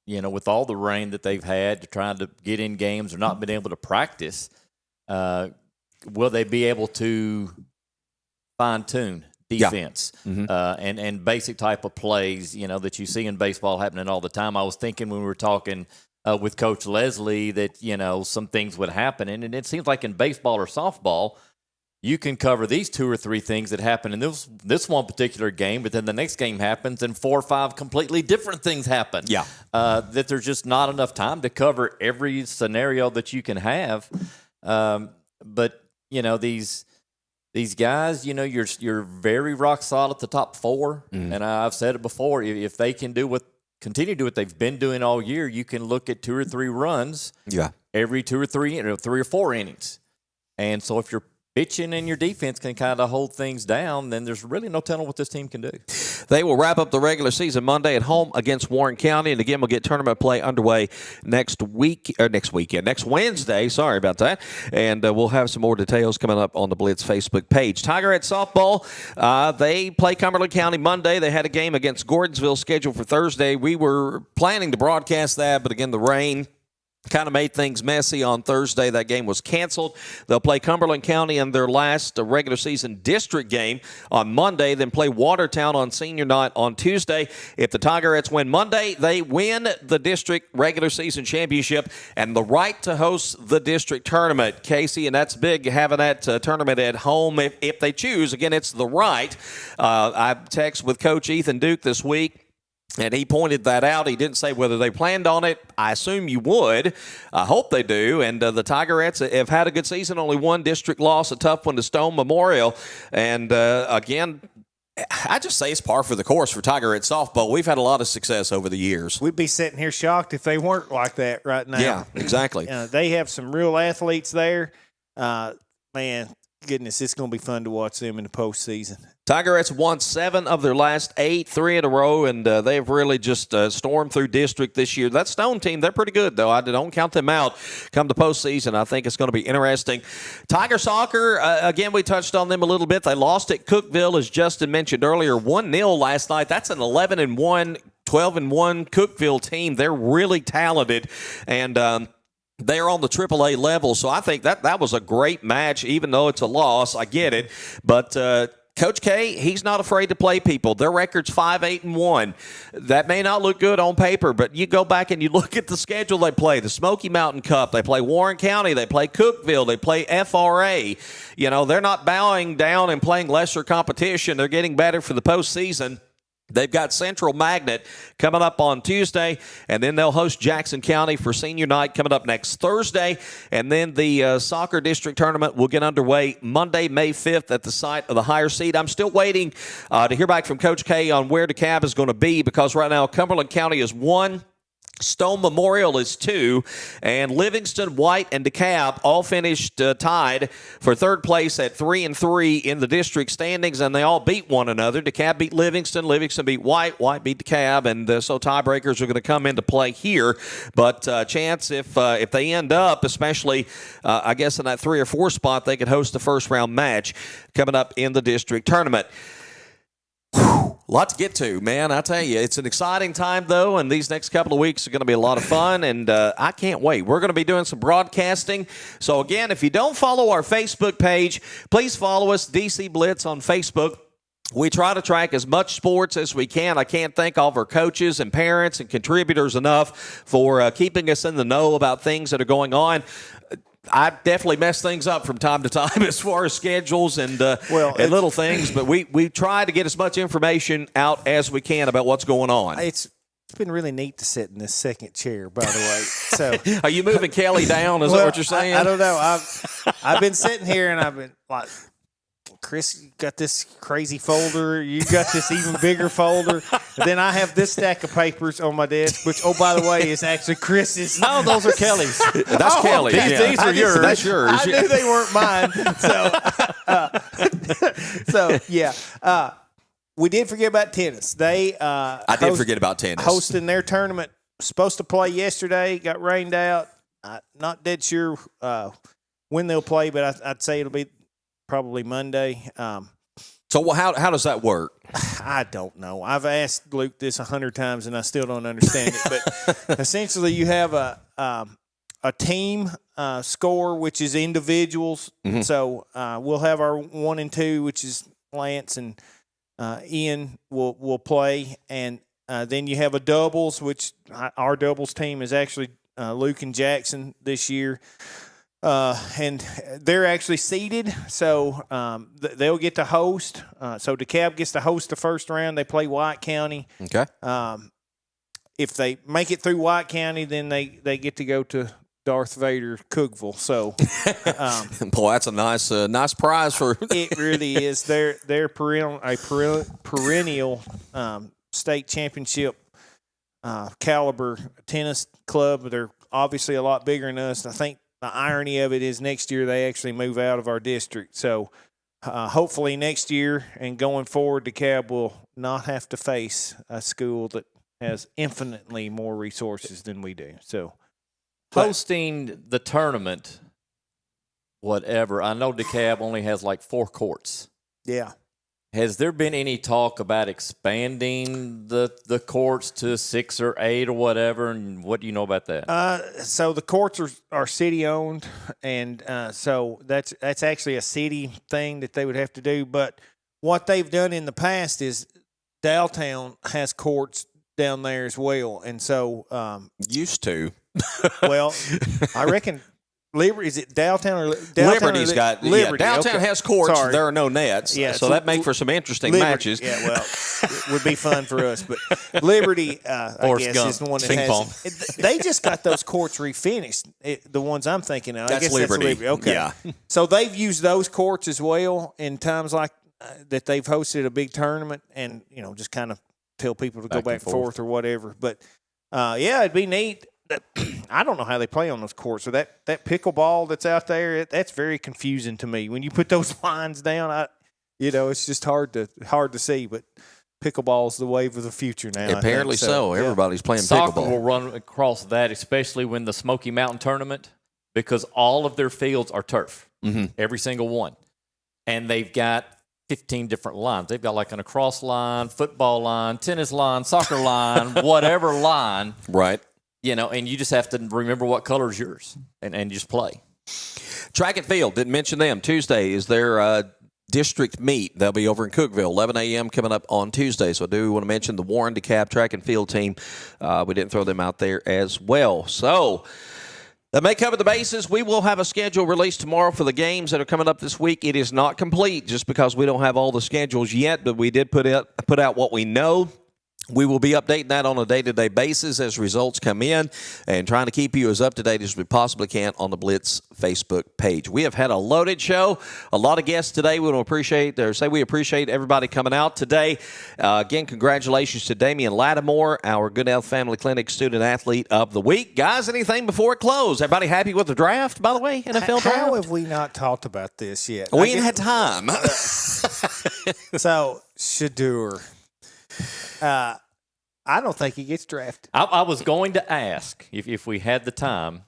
with all the rain that they've had to try to get in games or not been able to practice, will they be able to fine-tune defense and basic type of plays, that you see in baseball happening all the time. I was thinking when we were talking with Coach Leslie that, some things would happen. And it seems like in baseball or softball, you can cover these 2 or 3 things that happen in this one particular game, but then the next game happens and 4 or 5 completely different things happen. Yeah. That there's just not enough time to cover every scenario that you can have. But these guys, you're very rock solid at the top 4, and I've said it before. If they can continue to do what they've been doing all year, you can look at 2 or 3 runs. Yeah. Every 2 or 3, 3 or 4 innings, and so if you're pitching and your defense can kind of hold things down, then there's really no telling what this team can do. They will wrap up the regular season Monday at home against Warren County, and again, we'll get tournament play underway next Wednesday. Sorry about that. And we'll have some more details coming up on the Blitz Facebook page. Tigerettes softball, they play Cumberland County Monday. They had a game against Gordonsville scheduled for Thursday. We were planning to broadcast that, but again, the rain kind of made things messy on Thursday. That game was canceled. They'll play Cumberland County in their last regular season district game on Monday, then play Watertown on senior night on Tuesday. If the Tigerettes win Monday, they win the district regular season championship and the right to host the district tournament, Casey, and that's big, having that tournament at home if they choose. Again, it's the right. I texted with Coach Ethan Duke this week, and he pointed that out. He didn't say whether they planned on it. I assume you would. I hope they do. And the Tigerettes have had a good season. Only one district loss, a tough one to Stone Memorial. And, again, I just say it's par for the course for Tigerettes softball. We've had a lot of success over the years. We'd be sitting here shocked if they weren't like that right now. Yeah, exactly. They have some real athletes there. Man, goodness, it's going to be fun to watch them in the postseason. Tigerettes won 7 of their last 8, 3 in a row, and they've really just stormed through district this year. That Stone team, they're pretty good, though. I don't count them out come the postseason. I think it's going to be interesting. Tiger soccer, again, we touched on them a little bit. They lost at Cookeville, as Justin mentioned earlier, 1-0 last night. That's an 11-1, 12-1 Cookeville team. They're really talented, and they're on the AAA level, so I think that was a great match, even though it's a loss. I get it, but Coach K, he's not afraid to play people. Their record's 5-8-1. That may not look good on paper, but you go back and you look at the schedule they play. The Smoky Mountain Cup, they play Warren County, they play Cookeville, they play FRA. They're not bowing down and playing lesser competition. They're getting better for the postseason. They've got Central Magnet coming up on Tuesday, and then they'll host Jackson County for senior night coming up next Thursday. And then the soccer district tournament will get underway Monday, May 5th at the site of the higher seed. I'm still waiting to hear back from Coach K on where DeKalb is going to be, because right now Cumberland County is 1. Stone Memorial is 2, and Livingston, White, and DeKalb all finished tied for third place at 3-3 in the district standings, and they all beat one another. DeKalb beat Livingston, Livingston beat White, White beat DeKalb, and so tiebreakers are going to come into play here. But chance if they end up, especially I guess in that 3 or 4 spot, they could host a first-round match coming up in the district tournament. A lot to get to, man. I tell you, it's an exciting time, though, and these next couple of weeks are going to be a lot of fun, and I can't wait. We're going to be doing some broadcasting. So, again, if you don't follow our Facebook page, please follow us, DC Blitz, on Facebook. We try to track as much sports as we can. I can't thank all of our coaches and parents and contributors enough for keeping us in the know about things that are going on. I definitely mess things up from time to time as far as schedules and little things, but we try to get as much information out as we can about what's going on. It's been really neat to sit in this second chair, by the way. So, are you moving Kelly down? Is that what you're saying? I don't know. I've been sitting here and I've been like, Chris, you got this crazy folder. You got this even bigger folder. And then I have this stack of papers on my desk, which, oh, by the way, is actually Chris's. No, those are Kelly's. That's Kelly. These are yours. That's yours. I knew they weren't mine. So we did forget about tennis. I did forget about tennis. Hosting their tournament. Supposed to play yesterday. Got rained out. Not dead sure when they'll play, but I'd say it'll be probably Monday. So how does that work? I don't know. I've asked Luke this 100 times, and I still don't understand it. But essentially, you have a team score, which is individuals. Mm-hmm. So we'll have our 1 and 2, which is Lance and Ian will play, and then you have a doubles, which our doubles team is actually Luke and Jackson this year. And they're actually seeded, so they'll get to host. So DeKalb gets to host the first round. They play White County. Okay. If they make it through White County, then they get to go to Darth Vader Cookville. So, boy, that's a nice prize for. It really is. They're perennial state championship caliber tennis club. They're obviously a lot bigger than us. I think the irony of it is next year they actually move out of our district. So hopefully next year and going forward, DeKalb will not have to face a school that has infinitely more resources than we do. So hosting the tournament, whatever. I know DeKalb only has like 4 courts. Yeah. Has there been any talk about expanding the courts to 6 or 8 or whatever? And what do you know about that? So the courts are city owned, and so that's actually a city thing that they would have to do. But what they've done in the past is Downtown has courts down there as well, and so used to. Well, I reckon. Is it Downtown or Liberty's got Liberty? Yeah, Downtown has courts. Sorry. There are no nets. Yeah, so that makes for some interesting matches. Yeah, well, it would be fun for us. But Liberty, I guess, is the one that has. They just got those courts refinished. The ones I'm thinking of. I guess Liberty. That's Liberty. Okay. Yeah. So they've used those courts as well in times like that. They've hosted a big tournament, and just kind of tell people to go back and forth or whatever. But yeah, it'd be neat. I don't know how they play on those courts. So that pickleball that's out there, that's very confusing to me. When you put those lines down, it's just hard to see. But pickleball's the wave of the future now. Apparently so. Everybody's playing Soccer pickleball. will run across that, especially when the Smoky Mountain tournament, because all of their fields are turf, every single one, and they've got 15 different lines. They've got like an across line, football line, tennis line, soccer line, whatever line. Right. And you just have to remember what color is yours and just play. Track and field, didn't mention them. Tuesday is their district meet. They'll be over in Cookville, 11 a.m. coming up on Tuesday. So I do want to mention the Warren DeKalb track and field team. We didn't throw them out there as well. So that may cover the bases. We will have a schedule released tomorrow for the games that are coming up this week. It is not complete just because we don't have all the schedules yet, but we did put out what we know. We will be updating that on a day-to-day basis as results come in and trying to keep you as up-to-date as we possibly can on the Blitz Facebook page. We have had a loaded show, a lot of guests today. We appreciate everybody coming out today. Again, congratulations to Damian Lattimore, our Good Health Family Clinic Student Athlete of the Week. Guys, anything before it closes? Everybody happy with the draft, by the way, NFL draft? How have we not talked about this yet? We ain't had time. So, Shedeur. I don't think he gets drafted. I was going to ask if we had the time,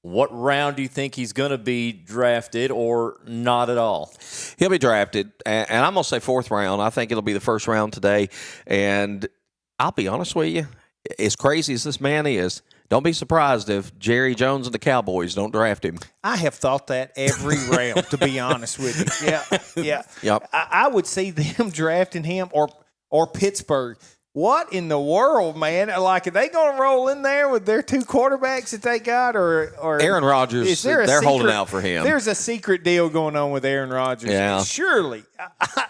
what round do you think he's going to be drafted or not at all? He'll be drafted, and I'm going to say 4th round. I think it'll be the 1st round today. And I'll be honest with you, as crazy as this man is, don't be surprised if Jerry Jones and the Cowboys don't draft him. I have thought that every round, to be honest with you. Yeah. Yep. I would see them drafting him or Pittsburgh. What in the world, man? Like, are they going to roll in there with their 2 quarterbacks that they got, or Aaron Rodgers? They're holding out for him. There's a secret deal going on with Aaron Rodgers. Yeah. Surely,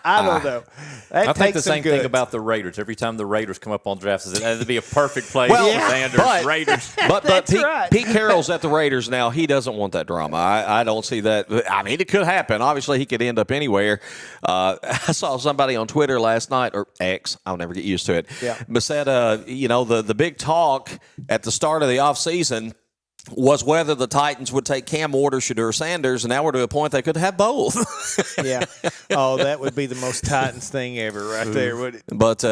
I don't know. I think the same thing about the Raiders. Every time the Raiders come up on drafts, that'd be a perfect place for Sanders. Raiders. But Pete Carroll's at the Raiders now. He doesn't want that drama. I don't see that. I mean, it could happen. Obviously, he could end up anywhere. I saw somebody on Twitter last night, or X. I'll never get used to it. Yeah. But said, the big talk at the start of the offseason was whether the Titans would take Cam Ward or Shedeur Sanders, and now we're to a point they could have both. Yeah. Oh, that would be the most Titans thing ever right there, wouldn't it? But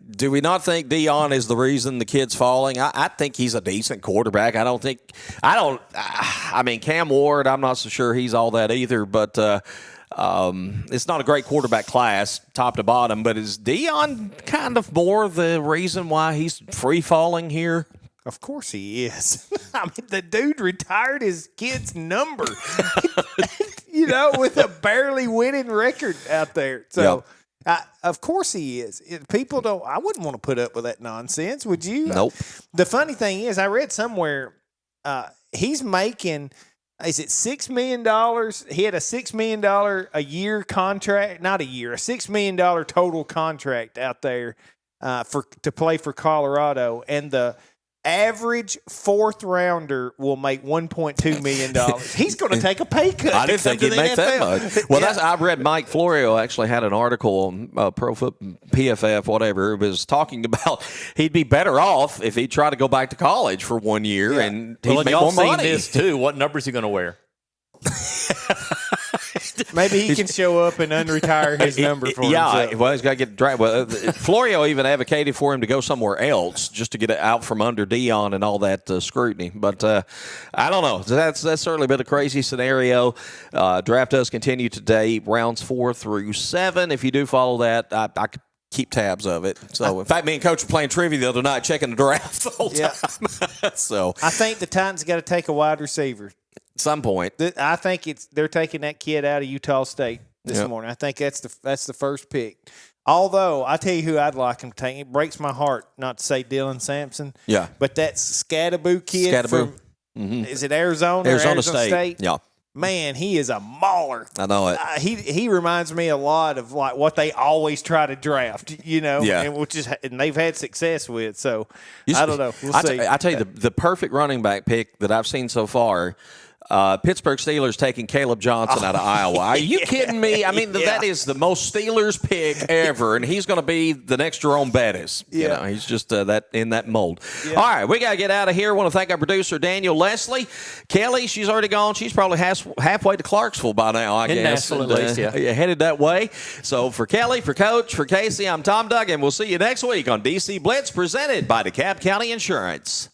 do we not think Deion is the reason the kid's falling? I think he's a decent quarterback. I mean, Cam Ward, I'm not so sure he's all that either, but it's not a great quarterback class, top to bottom, but is Deion kind of more the reason why he's free-falling here? Of course he is. I mean, the dude retired his kid's number, with a barely winning record out there. So, of course he is. I wouldn't want to put up with that nonsense, would you? Nope. The funny thing is, I read somewhere he's making is it $6 million? He had a $6 million a year contract, not a year, a $6 million total contract out there to play for Colorado, and the average fourth rounder will make $1.2 million. He's going to take a pay cut. I didn't think he'd make that much. Well, I read Mike Florio actually had an article on Pro Foot PFF, whatever. It was talking about he'd be better off if he tried to go back to college for 1 year and he'd make more money. This too. What number is he going to wear? Maybe he can show up and unretire his number for himself. Well, he's got to get drafted. Well, Florio even advocated for him to go somewhere else just to get it out from under Dion and all that scrutiny. But I don't know. That's certainly been a crazy scenario. Draft does continue today, rounds 4 through 7. If you do follow that, I could keep tabs of it. So, in fact, me and Coach were playing trivia the other night, checking the draft the whole time. So, I think the Titans got to take a wide receiver. Some point. I think they're taking that kid out of Utah State this morning. I think that's the first pick. Although I tell you who I'd like him to take. It breaks my heart not to say Dylan Sampson. Yeah. But that's Scadaboo kid from is it Arizona? Arizona State. Yeah. Man, he is a mauler. I know it. He reminds me a lot of like what they always try to draft, Yeah. and they've had success with. So I don't know. We'll see. I tell you the perfect running back pick that I've seen so far. Pittsburgh Steelers taking Caleb Johnson out of Iowa. Are you kidding me? I mean, that is the most Steelers pick ever, and he's going to be the next Jerome Bettis. Yeah. He's just that in that mold. Yeah. All right, we got to get out of here. I want to thank our producer, Daniel Leslie. Kelly, she's already gone. She's probably halfway to Clarksville by now, I guess. Nashville, at least, headed that way. So for Kelly, for Coach, for Casey, I'm Tom Duggan. We'll see you next week on DC Blitz, presented by DeKalb County Insurance.